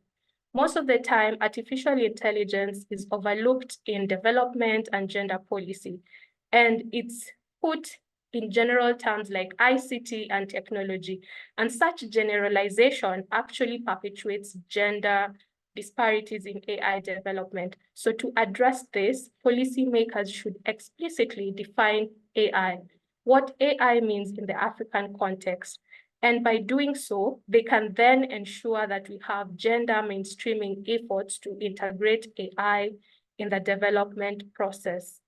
D: Most of the time, artificial intelligence is overlooked in development and gender policy, and it's put in general terms like ICT and technology. And such generalization actually perpetuates gender disparities in AI development. So to address this, policymakers should explicitly define AI, what AI means in the African context. And by doing so, they can then ensure that we have gender mainstreaming efforts to integrate AI in the development process.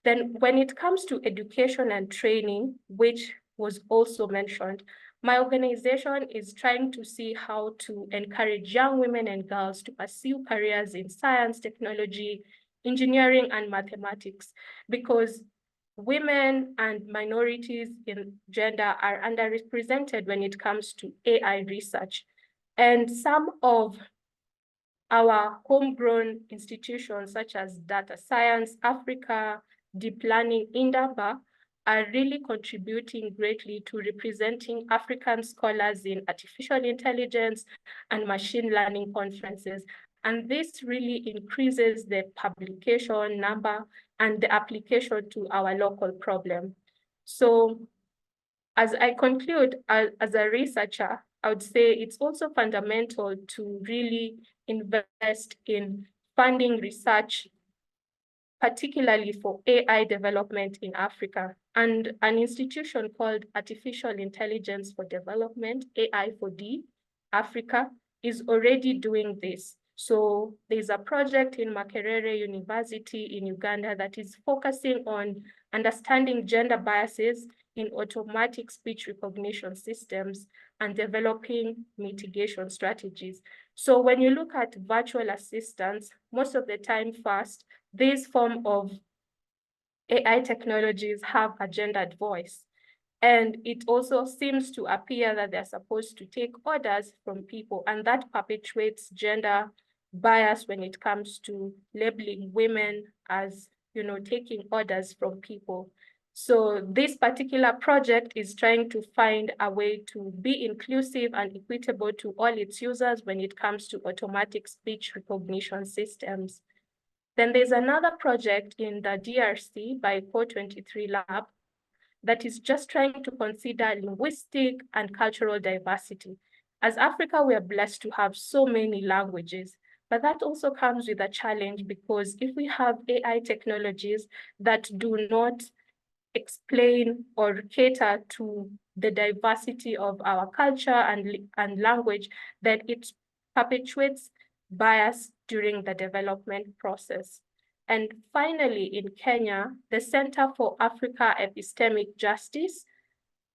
D: Then when it comes to education and training, which was also mentioned, my organization is trying to see how to encourage young women and girls to pursue careers in science, technology, engineering, and mathematics, because women and minorities in gender are underrepresented when it comes to AI research. And some of our homegrown institutions, such as Data Science Africa, Deep Learning Indaba, are really contributing greatly to representing African scholars in artificial intelligence and machine learning conferences. And this really increases the publication number and the application to our local problem. So as I conclude, as a researcher, I would say it's also fundamental to really invest in funding research, particularly for AI development in Africa. And an institution called Artificial Intelligence for Development, AI4D, Africa, is already doing this. So there's a project in Makerere University in Uganda that is focusing on understanding gender biases in automatic speech recognition systems and developing mitigation strategies. So when you look at virtual assistants, most of the time first, this form of AI technologies have a gendered voice. And it also seems to appear that they're supposed to take orders from people, and that perpetuates gender bias when it comes to labeling women as, taking orders from people. So this particular project is trying to find a way to be inclusive and equitable to all its users when it comes to automatic speech recognition systems. Then there's another project in the DRC by Co23 Lab that is just trying to consider linguistic and cultural diversity. As Africa, we are blessed to have so many languages, but that also comes with a challenge, because if we have AI technologies that do not explain or cater to the diversity of our culture and language, then it perpetuates bias during the development process. And finally, in Kenya, the Center for Africa Epistemic Justice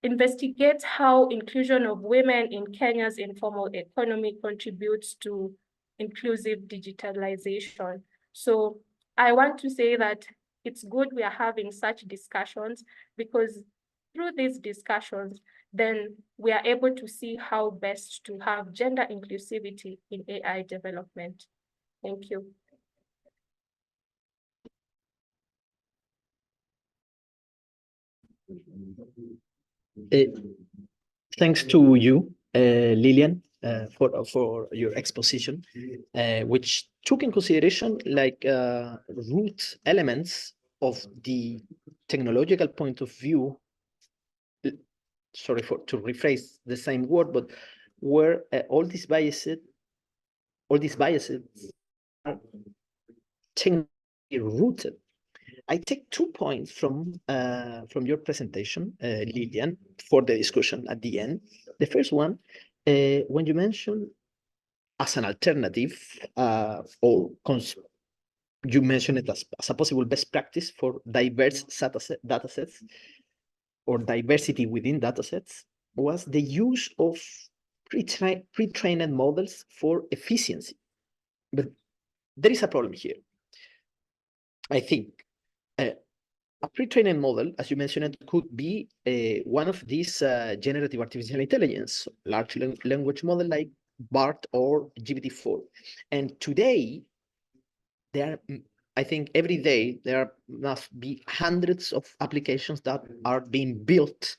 D: investigates how inclusion of women in Kenya's informal economy contributes to inclusive digitalization. So I want to say that it's good we are having such discussions, because through these discussions, then we are able to see how best to have gender inclusivity in AI development. Thank you.
B: Thanks to you, Lilian, for your exposition, which took in consideration root elements of the technological point of view. Sorry to rephrase the same word, but where all these biases are technically rooted. I take 2 points from your presentation, Lilian, for the discussion at the end. The first one, when you mentioned as an alternative, you mentioned it as a possible best practice for diverse datasets or diversity within datasets, was the use of pre-trained models for efficiency. But there is a problem here. I think a pre-trained model, as you mentioned, could be one of these generative artificial intelligence, large language model like BART or GPT-4. And today, there are, I think every day, there must be hundreds of applications that are being built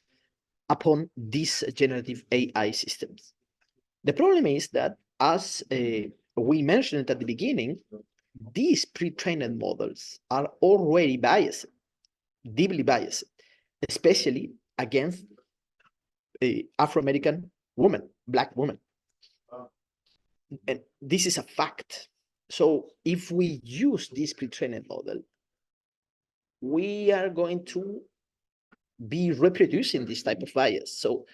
B: upon these generative AI systems. The problem is that, as we mentioned at the beginning, these pre-trained models are already biased, deeply biased, especially against Afro-American women, Black women. And this is a fact. So if we use this pre-trained model, we are going to be reproducing this type of bias. So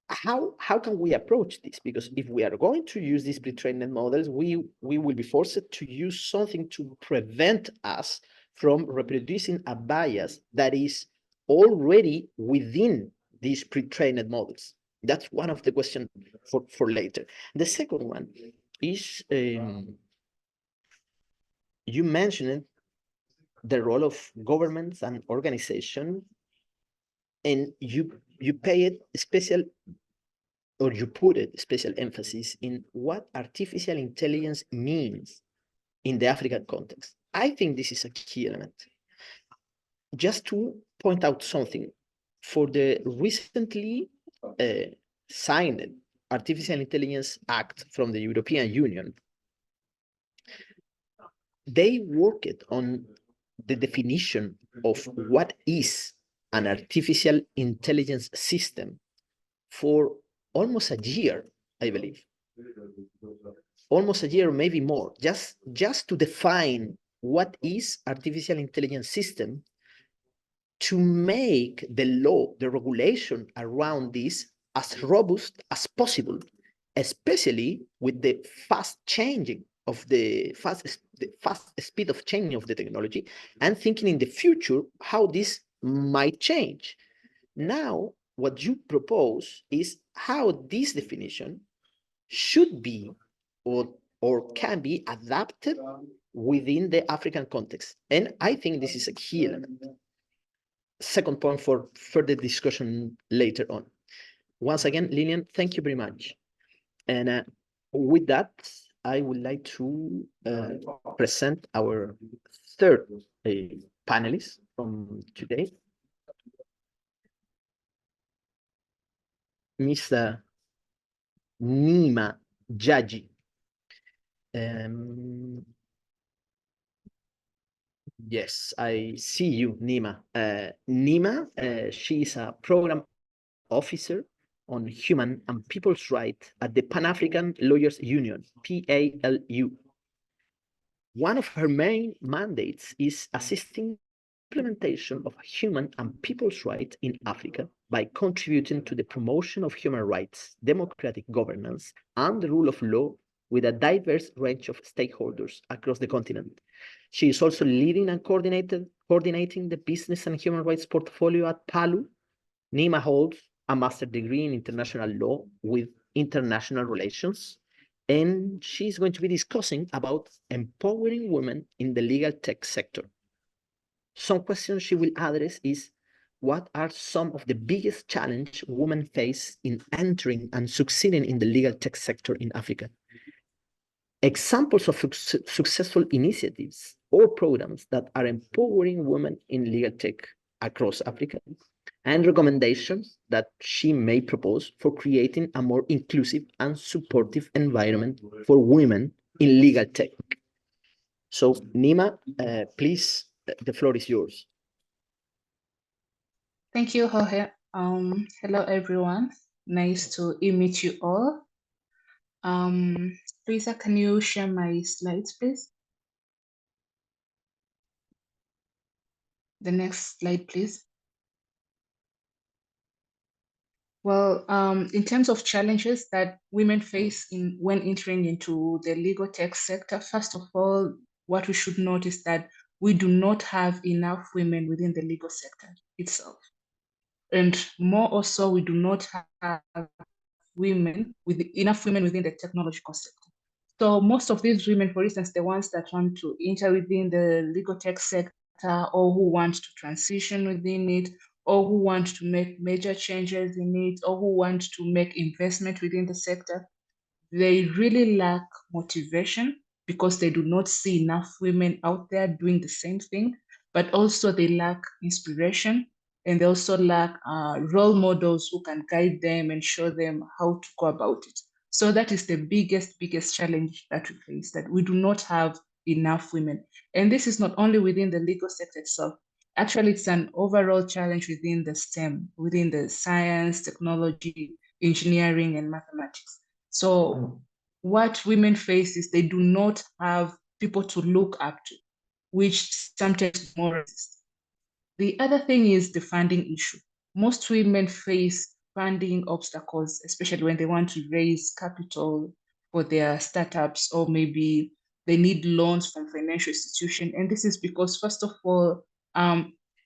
B: how can we approach this? Because if we are going to use these pre-trained models, we will be forced to use something to prevent us from reproducing a bias that is already within these pre-trained models. That's one of the questions for later. The second one is, you mentioned the role of governments and organizations, and you pay it special, or you put it special emphasis in what artificial intelligence means in the African context. I think this is a key element. Just to point out something, for the recently signed Artificial Intelligence Act from the European Union, they worked on the definition of what is an artificial intelligence system for almost a year, I believe. Almost a year, maybe more, just to define what is artificial intelligence system, to make the law, the regulation around this as robust as possible, especially with the fast changing of the fast speed of changing of the technology, and thinking in the future how this might change. Now, what you propose is how this definition should be or can be adapted within the African context. And I think this is a key element. Second point for further discussion later on. Once again, Lilian, thank you very much. And with that, I would like to present our third panelist from today, Mr. Neema Jaji. Yes, I see you, Neema. Neema, she is a program officer on human and people's rights at the Pan-African Lawyers Union, PALU. One of her main mandates is assisting implementation of human and people's rights in Africa by contributing to the promotion of human rights, democratic governance, and the rule of law with a diverse range of stakeholders across the continent. She is also leading and coordinating the business and human rights portfolio at PALU. Neema holds a master's degree in international law with international relations, and she's going to be discussing about empowering women in the legal tech sector. Some questions she will address is, what are some of the biggest challenges women face in entering and succeeding in the legal tech sector in Africa? Examples of successful initiatives or programs that are empowering women in legal tech across Africa, and recommendations that she may propose for creating a more inclusive and supportive environment for women in legal tech. So, Neema, please, the floor is yours.
E: Thank you, Jorge. Hello, everyone. Nice to meet you all. Lisa, can you share my slides, please? The next slide, please. Well, in terms of challenges that women face when entering into the legal tech sector, first of all, what we should note is that we do not have enough women within the legal sector itself. And more also, we do not have women, with enough women within the technological sector. So most of these women, for instance, the ones that want to enter within the legal tech sector, or who want to transition within it, or who want to make major changes in it, or who want to make investment within the sector, they really lack motivation because they do not see enough women out there doing the same thing, but also they lack inspiration, and they also lack role models who can guide them and show them how to go about it. So that is the biggest challenge that we face, that we do not have enough women. And this is not only within the legal sector itself. Actually, it's an overall challenge within the STEM, within the science, technology, engineering, and mathematics. So what women face is they do not have people to look up to, which sometimes more resist. The other thing is the funding issue. Most women face funding obstacles, especially when they want to raise capital for their startups, or maybe they need loans from financial institutions. And this is because, first of all,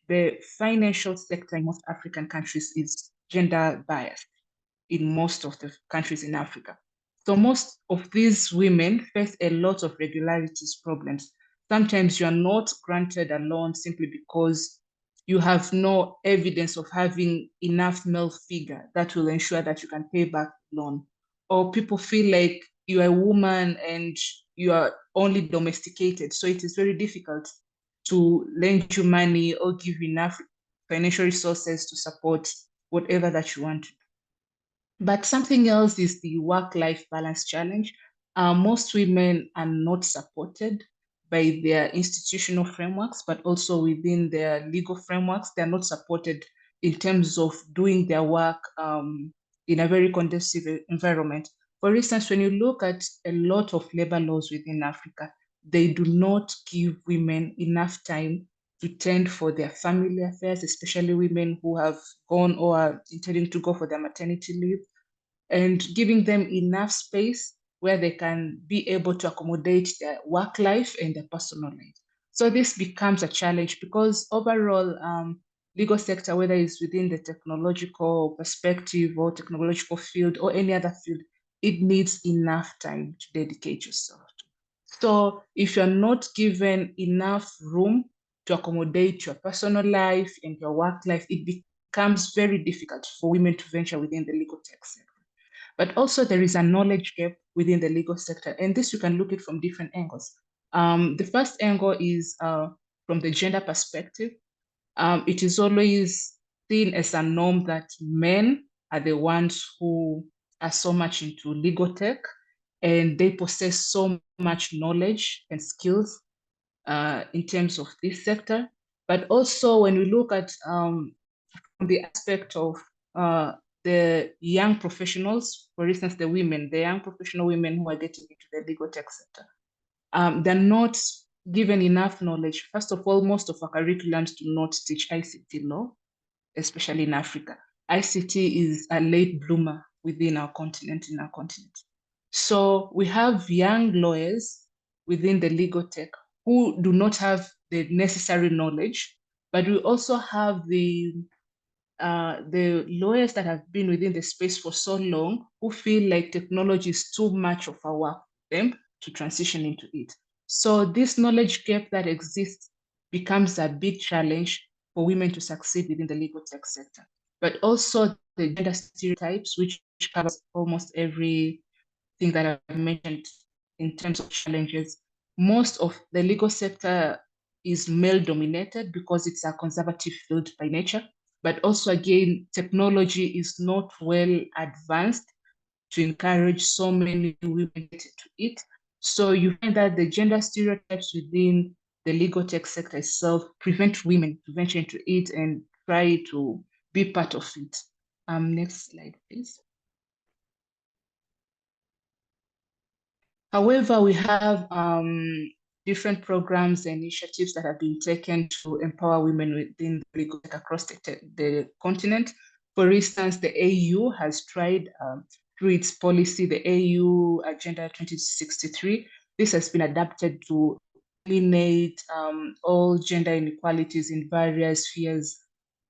E: the financial sector in most African countries is gender biased in most of the countries in Africa. So most of these women face a lot of regularities problems. Sometimes you are not granted a loan simply because you have no evidence of having enough male figure that will ensure that you can pay back the loan. Or people feel like you are a woman and you are only domesticated, so it is very difficult to lend you money or give you enough financial resources to support whatever that you want to do. But something else is the work-life balance challenge. Most women are not supported by their institutional frameworks, but also within their legal frameworks. They're not supported in terms of doing their work in a very conducive environment. For instance, when you look at a lot of labor laws within Africa, they do not give women enough time to tend for their family affairs, especially women who have gone or are intending to go for their maternity leave, and giving them enough space where they can be able to accommodate their work life and their personal life. So this becomes a challenge because overall, legal sector, whether it's within the technological perspective or technological field or any other field, it needs enough time to dedicate yourself to. So if you're not given enough room to accommodate your personal life and your work life, it becomes very difficult for women to venture within the legal tech sector. But also there is a knowledge gap within the legal sector, and this you can look at from different angles. The first angle is from the gender perspective. It is always seen as a norm that men are the ones who are so much into legal tech, and they possess so much knowledge and skills in terms of this sector. But also when we look at from the aspect of the young professionals, for instance, the young professional women who are getting into the legal tech sector, they're not given enough knowledge. First of all, most of our curriculums do not teach ICT law, especially in Africa. ICT is a late bloomer within our continent, So we have young lawyers within the legal tech who do not have the necessary knowledge, but we also have the lawyers that have been within the space for so long who feel like technology is too much of a work for them to transition into it. So this knowledge gap that exists becomes a big challenge for women to succeed within the legal tech sector. But also the gender stereotypes, which covers almost everything that I've mentioned in terms of challenges. Most of the legal sector is male dominated because it's a conservative field by nature. But also, again, technology is not well advanced to encourage so many women into it. So you find that the gender stereotypes within the legal tech sector itself prevent women to venture into it and try to be part of it. Next slide, please. However, we have different programs and initiatives that have been taken to empower women within the legal tech across the continent. For instance, the AU has tried through its policy, the AU Agenda 2063. This has been adapted to eliminate all gender inequalities in various spheres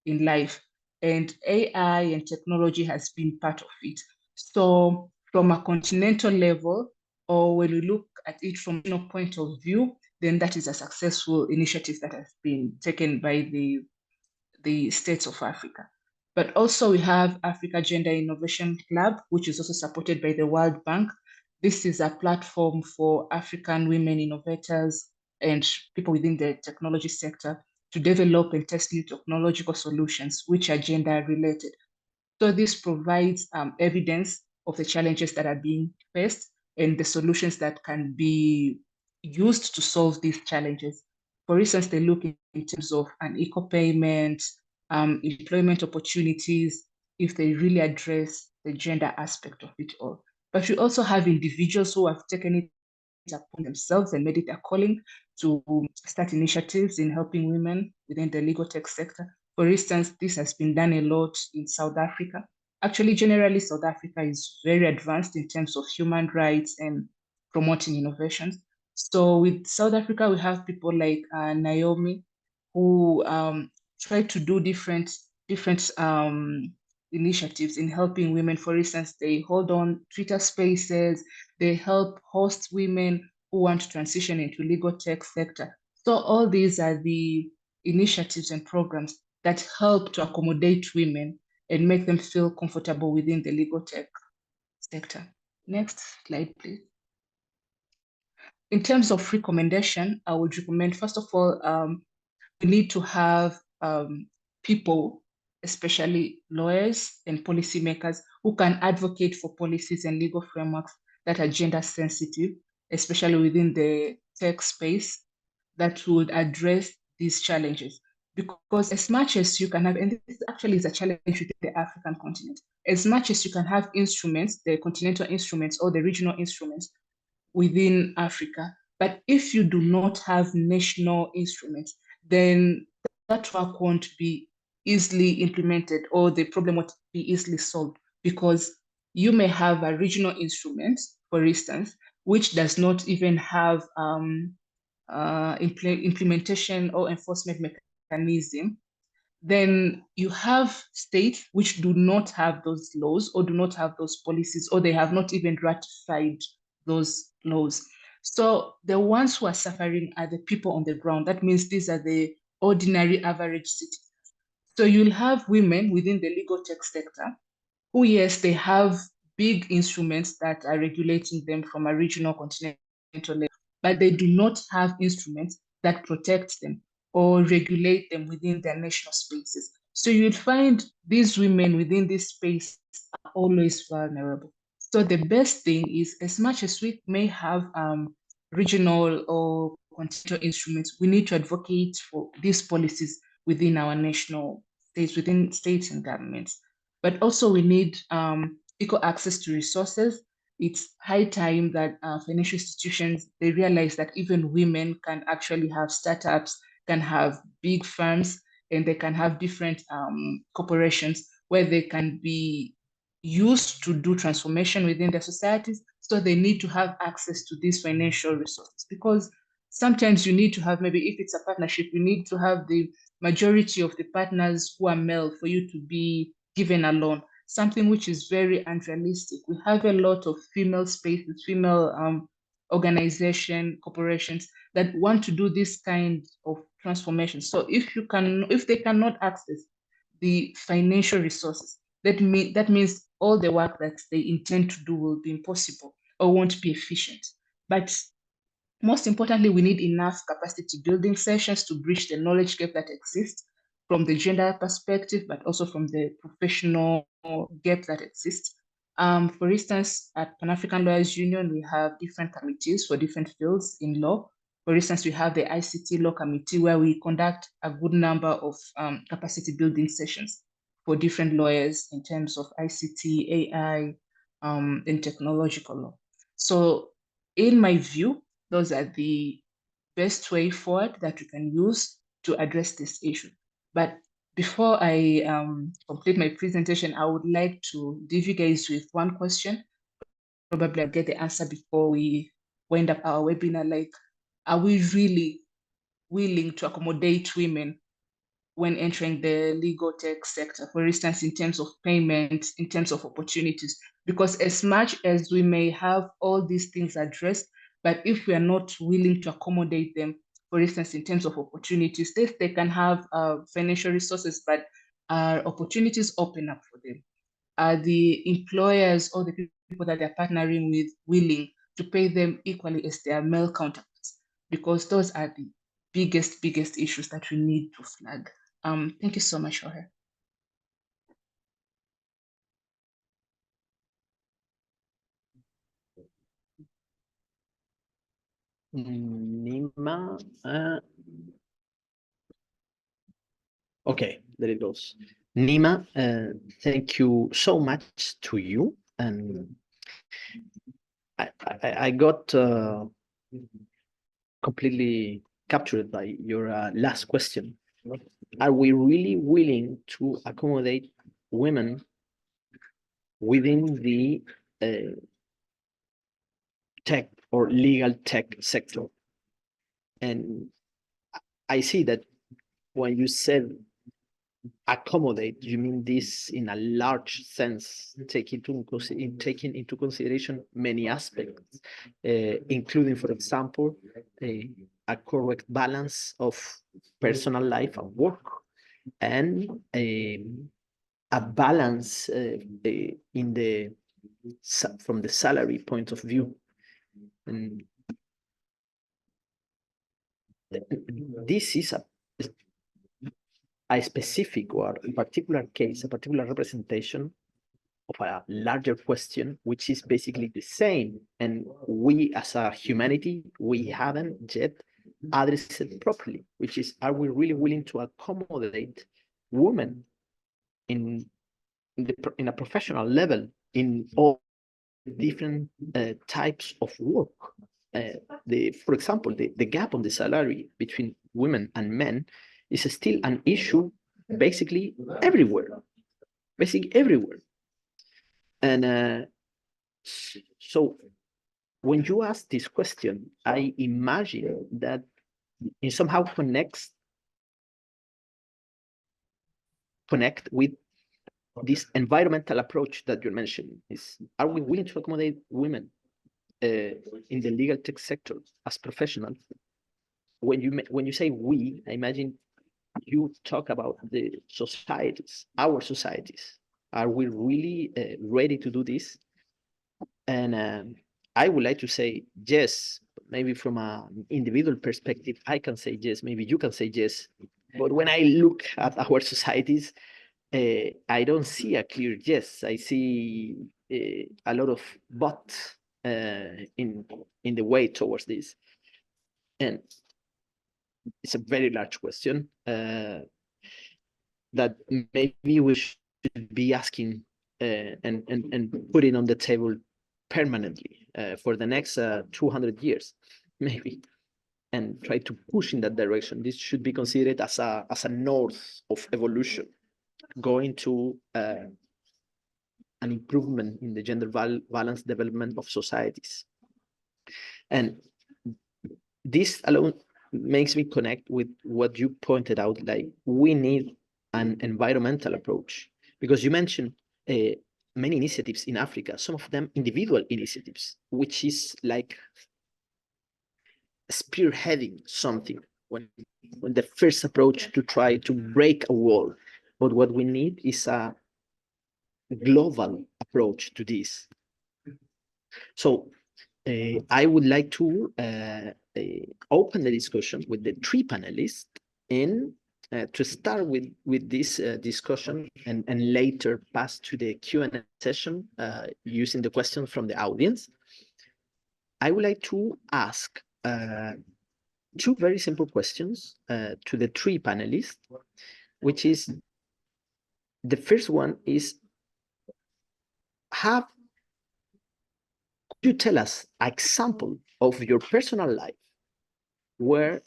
E: in life. And AI and technology has been part of it. So from a continental level, or when we look at it from a point of view, then that is a successful initiative that has been taken by the states of Africa. But also we have Africa Gender Innovation Club, which is also supported by the World Bank. This is a platform for African women innovators and people within the technology sector to develop and test new technological solutions which are gender related. So this provides evidence of the challenges that are being faced and the solutions that can be used to solve these challenges. For instance, they look in terms of an equal payment, employment opportunities, if they really address the gender aspect of it all. But we also have individuals who have taken it upon themselves and made it a calling to start initiatives in helping women within the legal tech sector. For instance, this has been done a lot in South Africa. Actually, generally, South Africa is very advanced in terms of human rights and promoting innovations. So with South Africa, we have people like Naomi, who try to do different initiatives in helping women. For instance, they hold on Twitter spaces, they help host women who want to transition into legal tech sector. So all these are the initiatives and programs that help to accommodate women and make them feel comfortable within the legal tech sector. Next slide, please. In terms of recommendation, I would recommend, first of all, we need to have people, especially lawyers and policymakers, who can advocate for policies and legal frameworks that are gender sensitive, especially within the tech space, that would address these challenges. Because as much as you can have, and this actually is a challenge within the African continent, as much as you can have instruments, the continental instruments or the regional instruments within Africa, but if you do not have national instruments, then that work won't be easily implemented or the problem won't be easily solved, because you may have a regional instrument, for instance, which does not even have implementation or enforcement mechanism. Then you have states which do not have those laws or do not have those policies, or they have not even ratified those laws. So the ones who are suffering are the people on the ground. That means these are the ordinary average citizens. So you'll have women within the legal tech sector who, yes, they have big instruments that are regulating them from a regional continental level, but they do not have instruments that protect them or regulate them within their national spaces. So you'll find these women within this space are always vulnerable. So the best thing is, as much as we may have regional or continental instruments, we need to advocate for these policies within our national states, within states and governments. But also we need equal access to resources. It's high time that financial institutions, they realize that even women can actually have startups, can have big firms, and they can have different corporations where they can be used to do transformation within their societies. So they need to have access to these financial resources, because sometimes you need to have, maybe if it's a partnership, you need to have the majority of the partners who are male for you to be given a loan, something which is very unrealistic. We have a lot of female spaces, female organization, corporations that want to do this kind of transformation. So if they cannot access the financial resources, that means all the work that they intend to do will be impossible or won't be efficient. But most importantly, we need enough capacity building sessions to bridge the knowledge gap that exists from the gender perspective, but also from the professional gap that exists. For instance, at Pan-African Lawyers Union, we have different committees for different fields in law. For instance, we have the ICT Law Committee, where we conduct a good number of capacity building sessions for different lawyers in terms of ICT, AI, and technological law. So in my view, those are the best way forward that we can use to address this issue. But before I complete my presentation, I would like to leave you guys with one question. Probably I'll get the answer before we wind up our webinar. Like, are we really willing to accommodate women when entering the legal tech sector, for instance, in terms of payments, in terms of opportunities, because as much as we may have all these things addressed, but if we are not willing to accommodate them, for instance, in terms of opportunities, they can have financial resources, but opportunities open up for them. Are the employers or the people that they're partnering with willing to pay them equally as their male counterparts? Because those are the biggest issues that we need to flag. Thank you so much, Jorge.
B: Neema, okay, there it goes. Neema, thank you so much to you, and I got completely captured by your last question. Are we really willing to accommodate women within the tech or legal tech sector? And I see that when you said accommodate, you mean this in a large sense, taking into consideration many aspects, including, for example, a correct balance of personal life and work, and a balance in the from the salary point of view. And this is a specific or a particular case, a particular representation of a larger question, which is basically the same. And we as a humanity, we haven't yet addressed it properly, which is, are we really willing to accommodate women in a professional level in all different types of work? For example, the gap on the salary between women and men is still an issue basically everywhere. And so when you ask this question, I imagine that it somehow connect with this environmental approach that you mentioned. Is, are we willing to accommodate women in the legal tech sector as professionals? When you say we, I imagine you talk about the societies, our societies. Are we really ready to do this? And I would like to say yes. Maybe from an individual perspective, I can say yes. Maybe you can say yes. But when I look at our societies, I don't see a clear yes. I see a lot of but in the way towards this. And it's a very large question that maybe we should be asking and putting on the table permanently for the next 200 years, maybe, and try to push in that direction. This should be considered as a north of evolution, going to an improvement in the gender balance development of societies. And this alone makes me connect with what you pointed out, like we need an environmental approach, because you mentioned many initiatives in Africa, some of them individual initiatives, which is like spearheading something when the first approach to try to break a wall. But what we need is a global approach to this. So I would like to open the discussion with the three panelists and to start with this discussion and later pass to the Q&A session using the questions from the audience. I would like to ask two very simple questions to the three panelists, which is, the first one is, could you tell us an example of your personal life where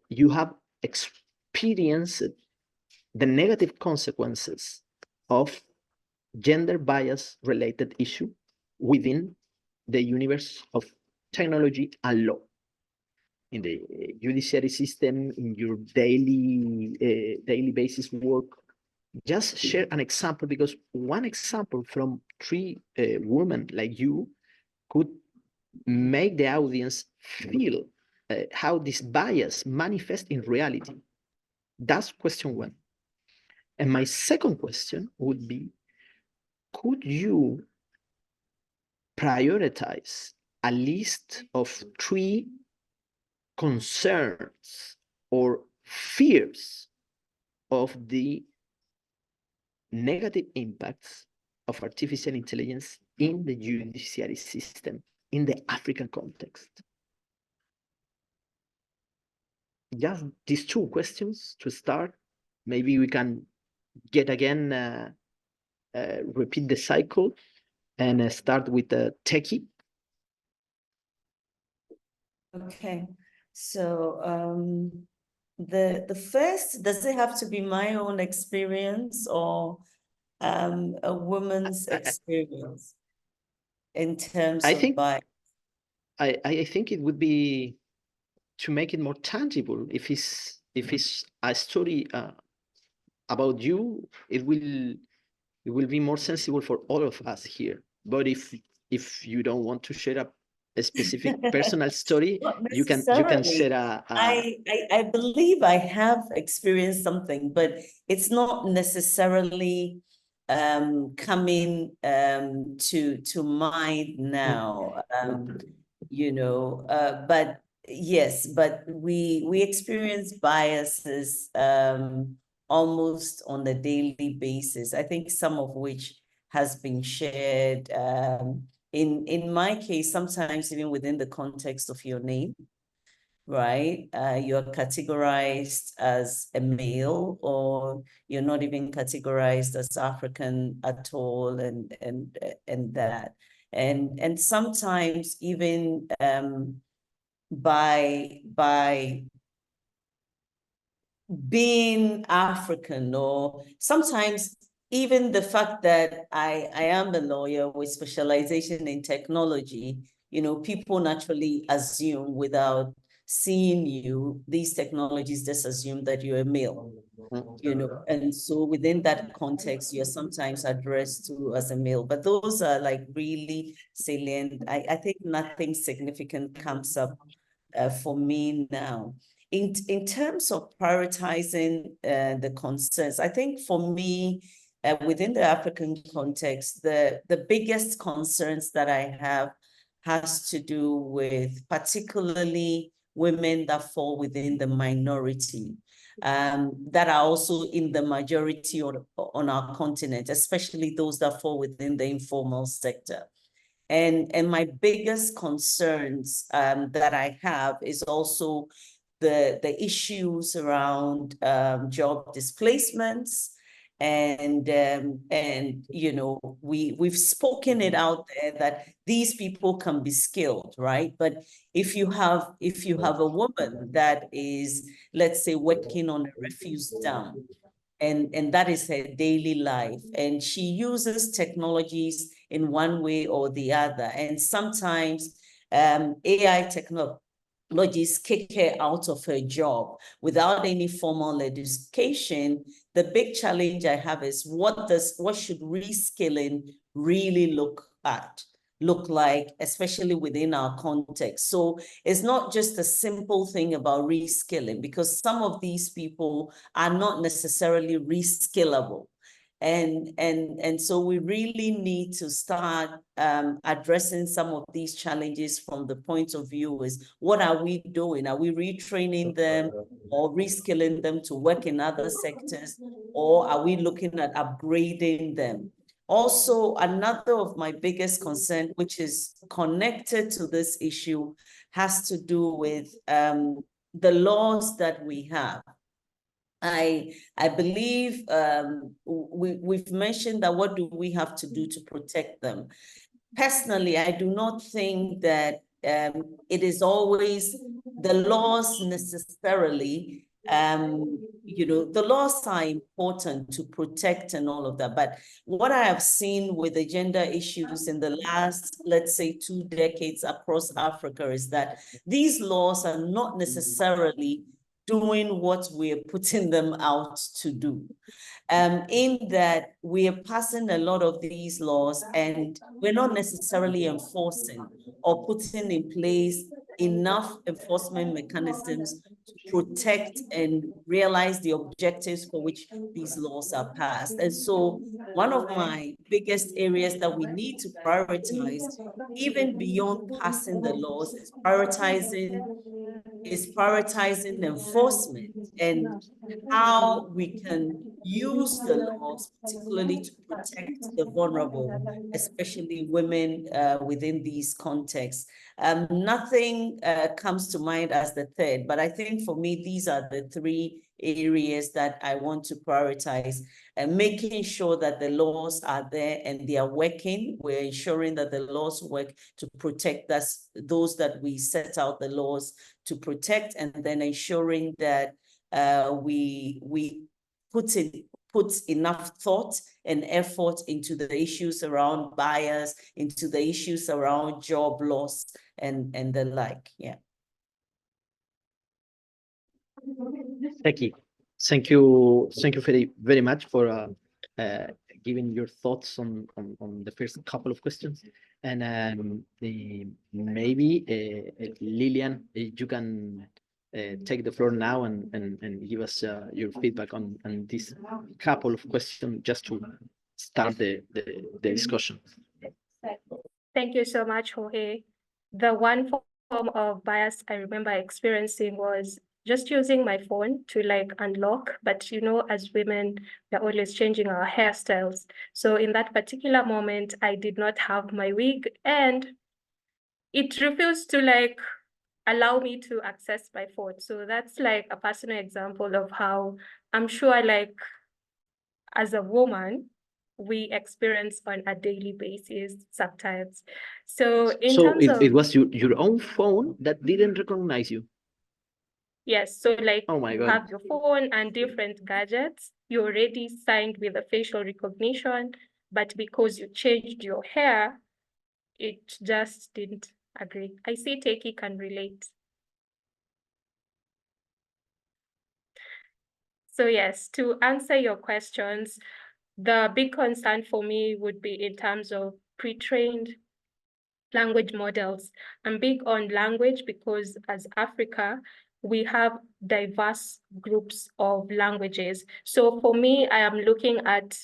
B: you have experienced the negative consequences of gender bias related issue within the universe of technology and law? in the judiciary system, in your daily basis work. Just share an example, because one example from three women like you could make the audience feel how this bias manifests in reality. That's question one. And my second question would be, could you prioritize a list of 3 concerns or fears of the negative impacts of artificial intelligence in the judiciary system in the African context? Just these 2 questions to start. Maybe we can get again, repeat the cycle and start with the Teki.
C: Okay, so the first, does it have to be my own experience or a woman's experience in terms of bias?
B: I think it would be to make it more tangible. If it's a story about you, it will be more sensible for all of us here. But if you don't want to share a specific personal story, you can share
C: I believe I have experienced something, but it's not necessarily coming to mind now. You know, but yes, but we experience biases almost on a daily basis. I think some of which has been shared. In my case, sometimes even within the context of your name, right? You're categorized as a male, or you're not even categorized as African at all, and that. And sometimes even by being African, or sometimes even the fact that I am a lawyer with specialization in technology, you know, people naturally assume, without seeing you, these technologies just assume that you're a male, you know, and so within that context, you're sometimes addressed to as a male, but those are like really salient. I think nothing significant comes up for me now. In terms of prioritizing the concerns, I think for me, within the African context, the biggest concerns that I have has to do with particularly women that fall within the minority, that are also in the majority on our continent, especially those that fall within the informal sector. And my biggest concerns that I have is also the issues around job displacements. And you know, we've spoken it out there that these people can be skilled, right? But if you have a woman that is, let's say, working on a refuse dump, and that is her daily life, and she uses technologies in one way or the other, and sometimes AI technologies kick her out of her job without any formal education. The big challenge I have is what should reskilling really look like, especially within our context. So it's not just a simple thing about reskilling, because some of these people are not necessarily reskillable. And so we really need to start addressing some of these challenges from the point of view is, what are we doing? Are we retraining them or reskilling them to work in other sectors? Or are we looking at upgrading them? Also, another of my biggest concern, which is connected to this issue, has to do with the laws that we have. I believe we've mentioned that what do we have to do to protect them? Personally, I do not think that it is always the laws necessarily You know, the laws are important to protect and all of that. But what I have seen with the gender issues in the last, let's say, 2 decades across Africa is that these laws are not necessarily doing what we're putting them out to do. In that we are passing a lot of these laws and we're not necessarily enforcing or putting in place enough enforcement mechanisms to protect and realize the objectives for which these laws are passed. And so one of my biggest areas that we need to prioritize, even beyond passing the laws, is prioritizing enforcement and how we can use the laws, particularly to protect the vulnerable, especially women within these contexts. Nothing comes to mind as the third, but I think for me, these are the 3 areas that I want to prioritize, and making sure that the laws are there and they are working. We're ensuring that the laws work to protect us, those that we set out the laws to protect, and then ensuring that we put enough thought and effort into the issues around bias, into the issues around job loss and the like. Yeah.
B: Teki, thank you very much for giving your thoughts on the first couple of questions. And maybe Lilian, you can take the floor now and give us your feedback on this couple of questions just to start the discussion.
D: Thank you so much, Jorge. The one form of bias I remember experiencing was just using my phone to like unlock, but you know, as women, we're always changing our hairstyles. So in that particular moment, I did not have my wig and it refused to like allow me to access my phone. So that's like a personal example of how I'm sure like as a woman, we experience on a daily basis sometimes. So in terms of
B: it was your own phone that didn't recognize you.
D: yes, so like
B: Oh my
D: you
B: God.
D: have your phone and different gadgets, you already signed with the facial recognition, but because you changed your hair, it just didn't agree. I see Teki can relate. So yes, to answer your questions, the big concern for me would be in terms of pre-trained language models. I'm big on language because as Africa, we have diverse groups of languages. So for me, I am looking at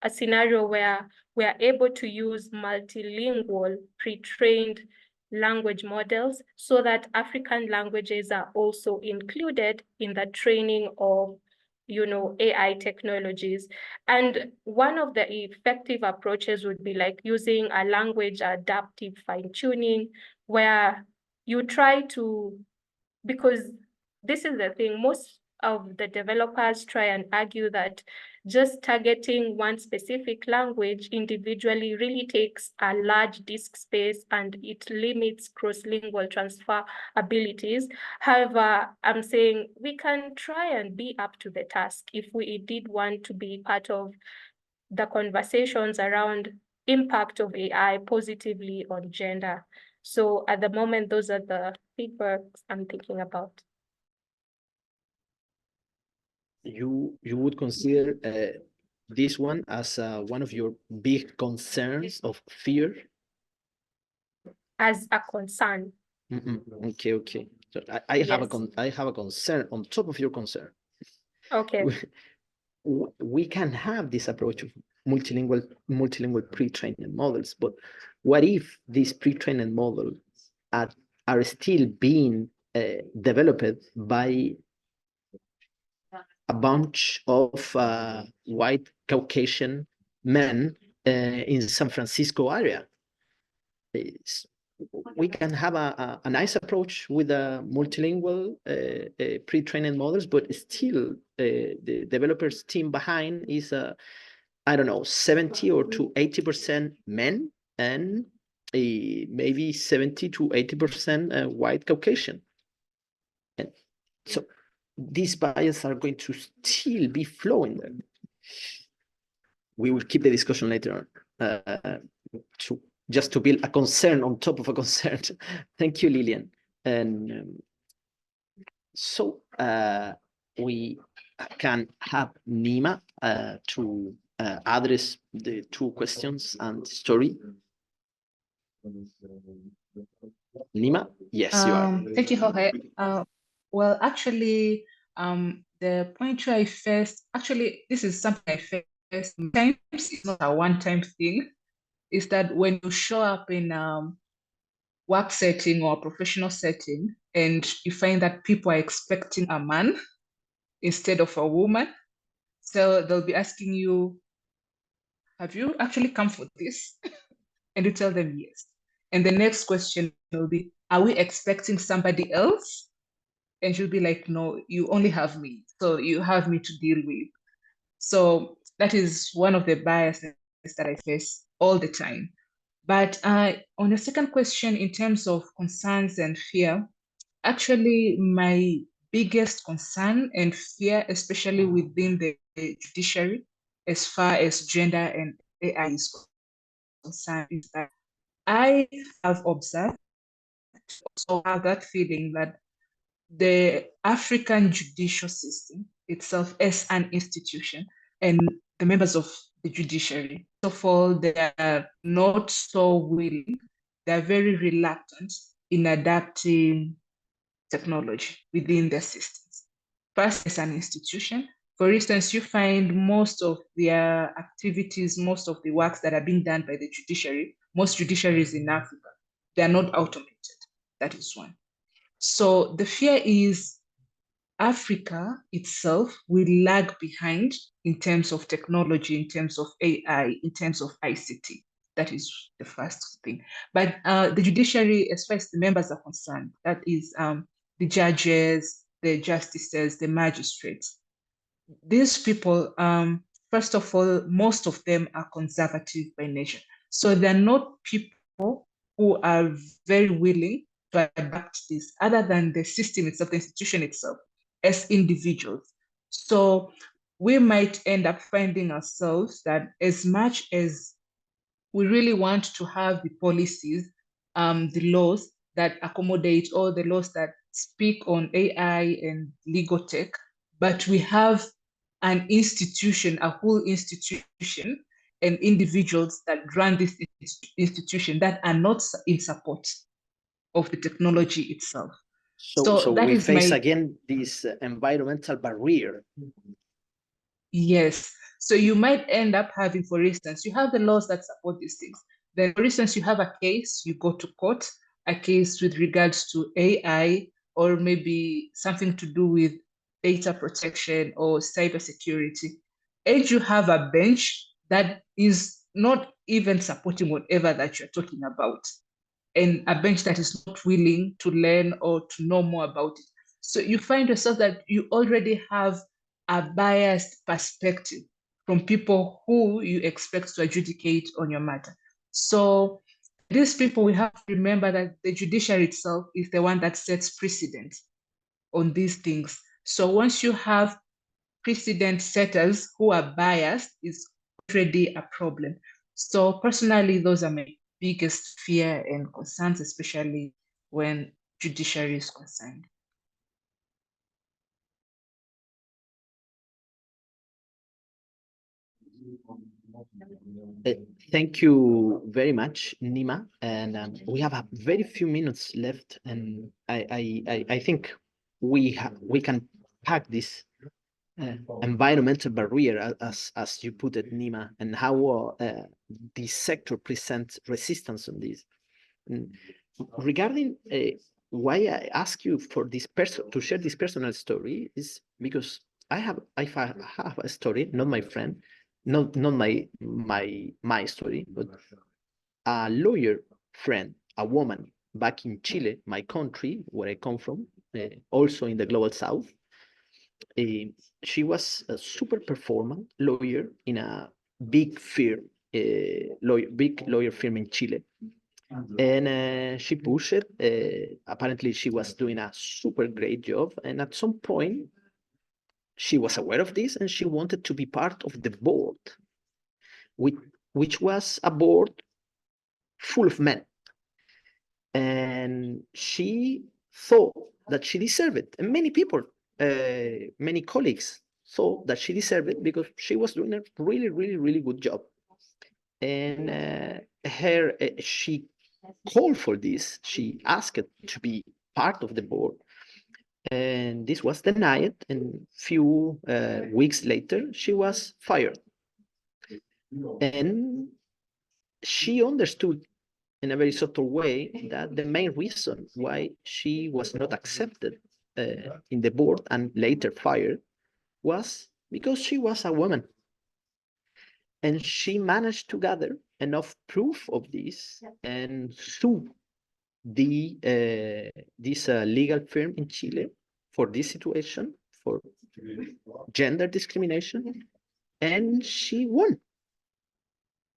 D: a scenario where we are able to use multilingual pre-trained language models so that African languages are also included in the training of AI technologies. And one of the effective approaches would be like using a language adaptive fine-tuning, where you try to, because this is the thing, most of the developers try and argue that just targeting one specific language individually really takes a large disk space and it limits cross-lingual transfer abilities. However, I'm saying we can try and be up to the task if we did want to be part of the conversations around impact of AI positively on gender. So at the moment, those are the feedbacks I'm thinking about.
B: You would consider this one as one of your big concerns of fear?
D: As a concern.
B: Okay. So I have
D: Yes.
B: I have a concern on top of your concern.
D: Okay.
B: We can have this approach of multilingual pre-trained models, but what if these pre-trained models are still being developed by a bunch of white Caucasian men in San Francisco area? We can have a nice approach with a multilingual pre-trained models, but still the developers team behind is I don't know, 70 or to 80% men and maybe 70 to 80% white Caucasian. And so these biases are going to still be flowing there. We will keep the discussion later on, just to build a concern on top of a concern. Thank you, Lilian. And so we can have Neema to address the two questions and story. Neema, yes, you are.
E: Thank you, Jorge. Well, actually, the point where I first, actually, this is something I first, sometimes it's not a one-time thing, is that when you show up in work setting or professional setting, and you find that people are expecting a man instead of a woman, so they'll be asking you, have you actually come for this? And you tell them yes. And the next question will be, are we expecting somebody else? And she'll be like, no, you only have me. So you have me to deal with. So that is one of the biases that I face all the time. But on the second question, in terms of concerns and fear, actually my biggest concern and fear, especially within the judiciary, as far as gender and AI is concerned, is that I have observed, also have that feeling that the African judicial system itself as an institution and the members of the judiciary, first of all, they are not so willing, they're very reluctant in adapting technology within their systems. First, as an institution, for instance, you find most of their activities, most of the works that are being done by the judiciary, most judiciaries in Africa, they are not automated. That is one. So the fear is Africa itself will lag behind in terms of technology, in terms of AI, in terms of ICT. That is the first thing. But the judiciary, as far as the members are concerned, that is the judges, the justices, the magistrates. These people, first of all, most of them are conservative by nature. So they're not people who are very willing to adapt this, other than the system itself, the institution itself, as individuals. So we might end up finding ourselves that as much as we really want to have the policies, the laws that accommodate all the laws that speak on AI and legal tech, but we have an institution, a whole institution, and individuals that run this institution that are not in support of the technology itself.
B: So
E: that
B: we
E: is
B: face
E: my
B: again this environmental barrier.
E: Yes. So you might end up having, for instance, you have the laws that support these things. Then, for instance, you have a case, you go to court, a case with regards to AI, or maybe something to do with data protection or cybersecurity. And you have a bench that is not even supporting whatever that you're talking about, and a bench that is not willing to learn or to know more about it. So you find yourself that you already have a biased perspective from people who you expect to adjudicate on your matter. So these people, we have to remember that the judiciary itself is the one that sets precedent on these things. So once you have precedent setters who are biased, is already a problem. So personally, those are my biggest fear and concerns, especially when judiciary is concerned.
B: Thank you very much, Neema. And we have a very few minutes left, and I think we can pack this environmental barrier, as you put it, Neema, and how the sector presents resistance on this. Regarding why I ask you for this person to share this personal story is because I have a story, not my friend, not my story, but a lawyer friend, a woman back in Chile, my country, where I come from, also in the global south. She was a super performant lawyer in a big firm, big lawyer firm in Chile. And she pushed it. Apparently, she was doing a super great job. And at some point, she was aware of this and she wanted to be part of the board, which was a board full of men. And she thought that she deserved it. And many people, many colleagues thought that she deserved it because she was doing a really, really, really good job. And she called for this. She asked to be part of the board. And this was denied. And few weeks later, she was fired. And she understood in a very subtle way that the main reason why she was not accepted in the board and later fired was because she was a woman. And she managed to gather enough proof of this and sue this legal firm in Chile for this situation, for gender discrimination, and she won,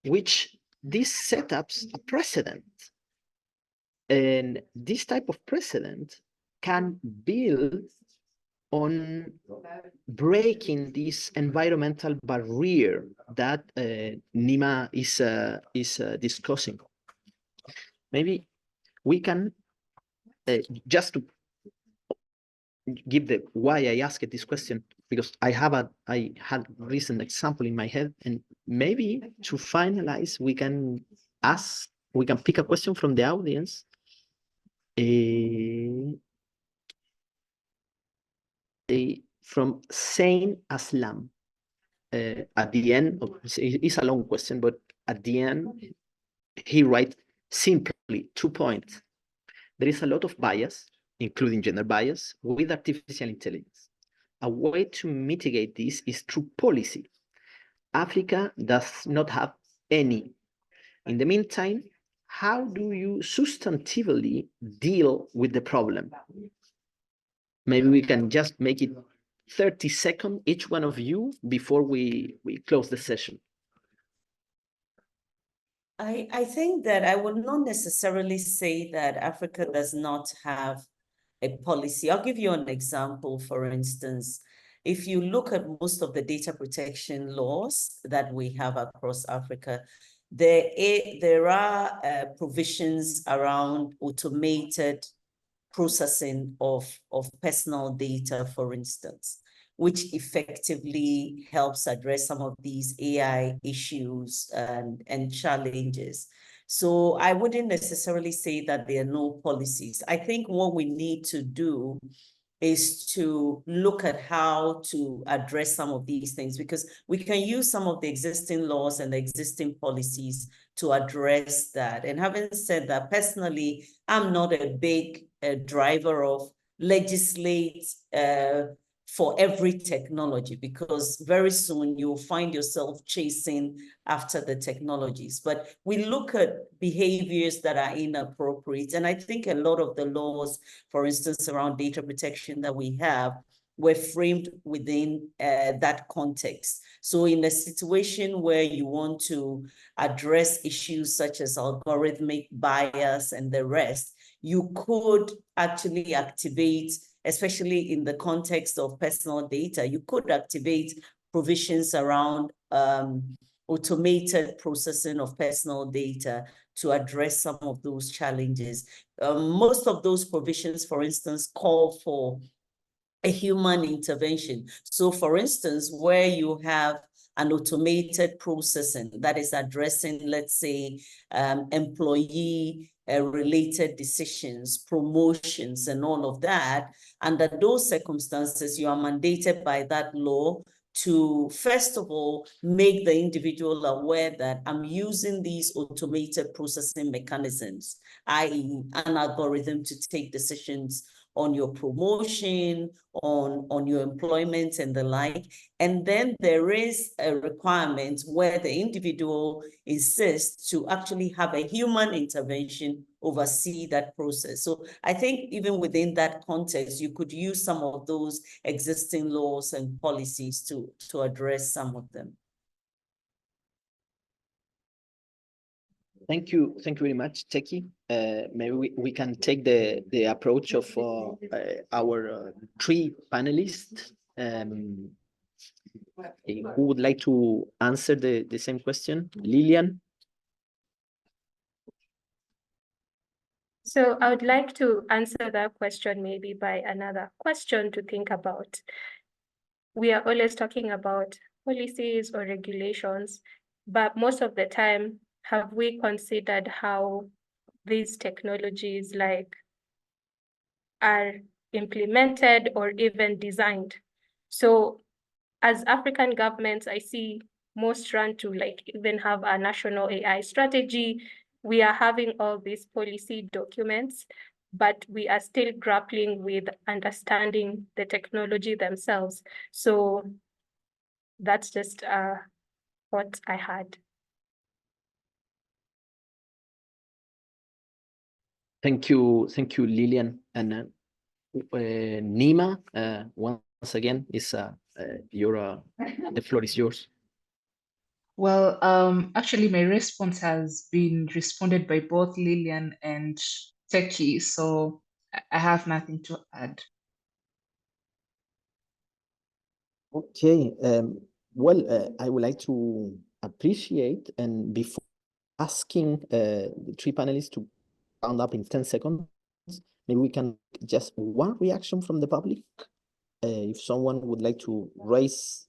B: which this set up a precedent. And this type of precedent can build on breaking this environmental barrier that Neema is discussing. Maybe we can just to give the why I asked this question, because I had recent example in my head, and maybe to finalize, we can pick a question from the audience. From Saint Aslam. At the end, it's a long question, but at the end, he writes simply 2 points. There is a lot of bias, including gender bias, with artificial intelligence. A way to mitigate this is through policy. Africa does not have any. In the meantime, how do you substantively deal with the problem? Maybe we can just make it 30 seconds, each one of you, before we close the session.
C: I think that I would not necessarily say that Africa does not have a policy. I'll give you an example, for instance. If you look at most of the data protection laws that we have across Africa, there are provisions around automated processing of personal data, for instance, which effectively helps address some of these AI issues and challenges. So I wouldn't necessarily say that there are no policies. I think what we need to do is to look at how to address some of these things, because we can use some of the existing laws and the existing policies to address that. And having said that, personally, I'm not a big driver of legislate for every technology, because very soon you'll find yourself chasing after the technologies. But we look at behaviors that are inappropriate. And I think a lot of the laws, for instance, around data protection that we have, were framed within that context. So in a situation where you want to address issues such as algorithmic bias and the rest, you could actually activate, especially in the context of personal data, you could activate provisions around automated processing of personal data to address some of those challenges. Most of those provisions, for instance, call for a human intervention. So for instance, where you have an automated processing that is addressing, let's say, employee related decisions, promotions, and all of that, under those circumstances, you are mandated by that law to, first of all, make the individual aware that I'm using these automated processing mechanisms, i.e. an algorithm to take decisions on your promotion, on your employment and the like. And then there is a requirement where the individual insists to actually have a human intervention oversee that process. So I think even within that context, you could use some of those existing laws and policies to address some of them.
B: Thank you very much, Teki. Maybe we can take the approach of our three panelists Who would like to answer the same question? Lilian?
D: So I would like to answer that question maybe by another question to think about. We are always talking about policies or regulations, but most of the time, have we considered how these technologies are implemented or even designed? So as African governments, I see most run to even have a national AI strategy. We are having all these policy documents, but we are still grappling with understanding the technology themselves. So that's just what I had.
B: Thank you, Lilian. And Neema, once again, the floor is yours.
E: Well, actually, my response has been responded by both Lilian and Teki, so I have nothing to add.
B: Okay. Well, I would like to appreciate, and before asking the three panelists to round up in 10 seconds, maybe we can just one reaction from the public. If someone would like to raise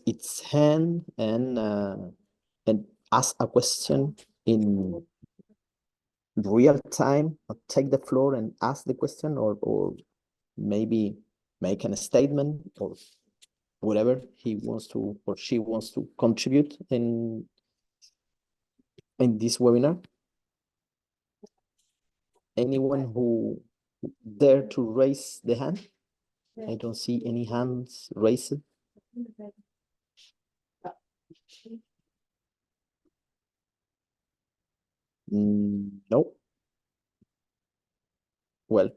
B: its hand and ask a question in real time, or take the floor and ask the question, or maybe make a statement, or whatever he wants to or she wants to contribute in this webinar. Anyone who dare to raise the hand? I don't see any hands raised. No. Well,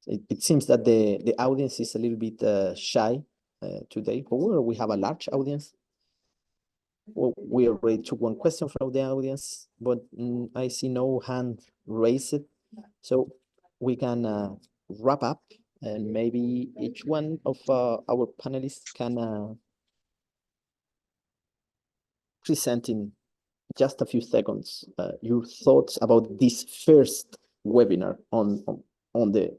B: it seems that the audience is a little bit shy today. However, we have a large audience. Well, we already took one question from the audience, but I see no hand raised. So we can wrap up, and maybe each one of our panelists can present in just a few seconds your thoughts about this first webinar on the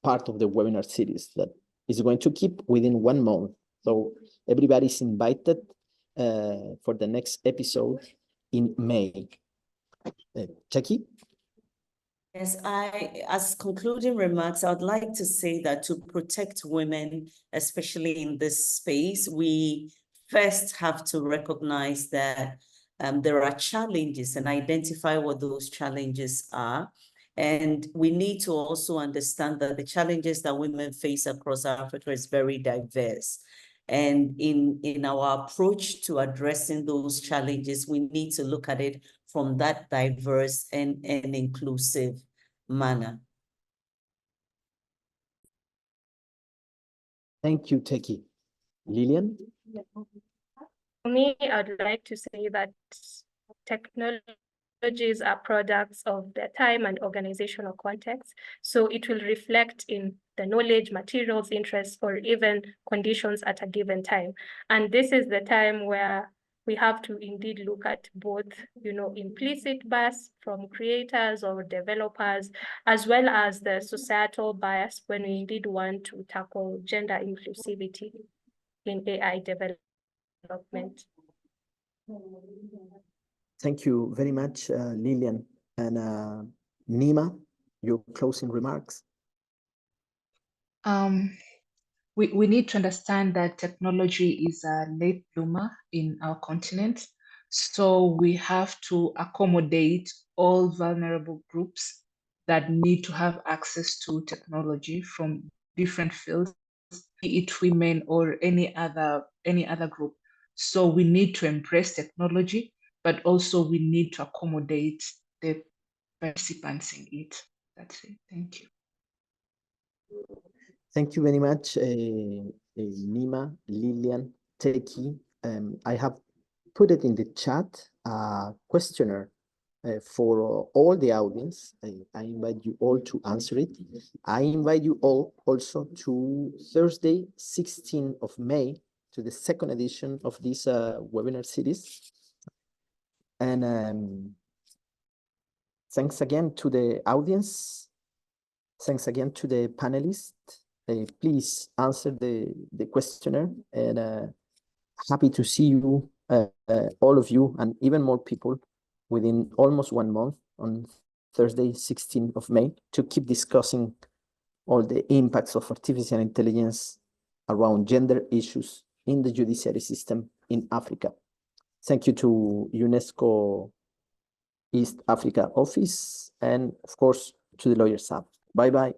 B: part of the webinar series that is going to keep within 1 month. So everybody's invited for the next episode in May. Teki?
C: Yes, as concluding remarks, I would like to say that to protect women, especially in this space, we first have to recognize that there are challenges and identify what those challenges are. And we need to also understand that the challenges that women face across Africa is very diverse. And in our approach to addressing those challenges, we need to look at it from that diverse and inclusive manner.
B: Thank you, Teki. Lilian?
D: For me, I'd like to say that technologies are products of their time and organizational context. So it will reflect in the knowledge, materials, interests, or even conditions at a given time. And this is the time where we have to indeed look at both, implicit bias from creators or developers, as well as the societal bias when we indeed want to tackle gender inclusivity in AI development.
B: Thank you very much, Lilian. And Neema, your closing remarks.
E: We need to understand that technology is a late bloomer in our continent. So we have to accommodate all vulnerable groups that need to have access to technology from different fields, be it women or any other group. So we need to embrace technology, but also we need to accommodate the participants in it. That's it. Thank you.
B: Thank you very much, Neema, Lilian, Teki. I have put it in the chat, a questionnaire for all the audience. I invite you all to answer it. I invite you all also to Thursday, 16th of May, to the second edition of this webinar series. And thanks again to the audience. Thanks again to the panelists. Please answer the questionnaire, and happy to see you, all of you, and even more people within almost 1 month on Thursday, 16th of May, to keep discussing all the impacts of artificial intelligence around gender issues in the judiciary system in Africa. Thank you to UNESCO East Africa office, and of course to the Lawyers Hub. Bye-bye.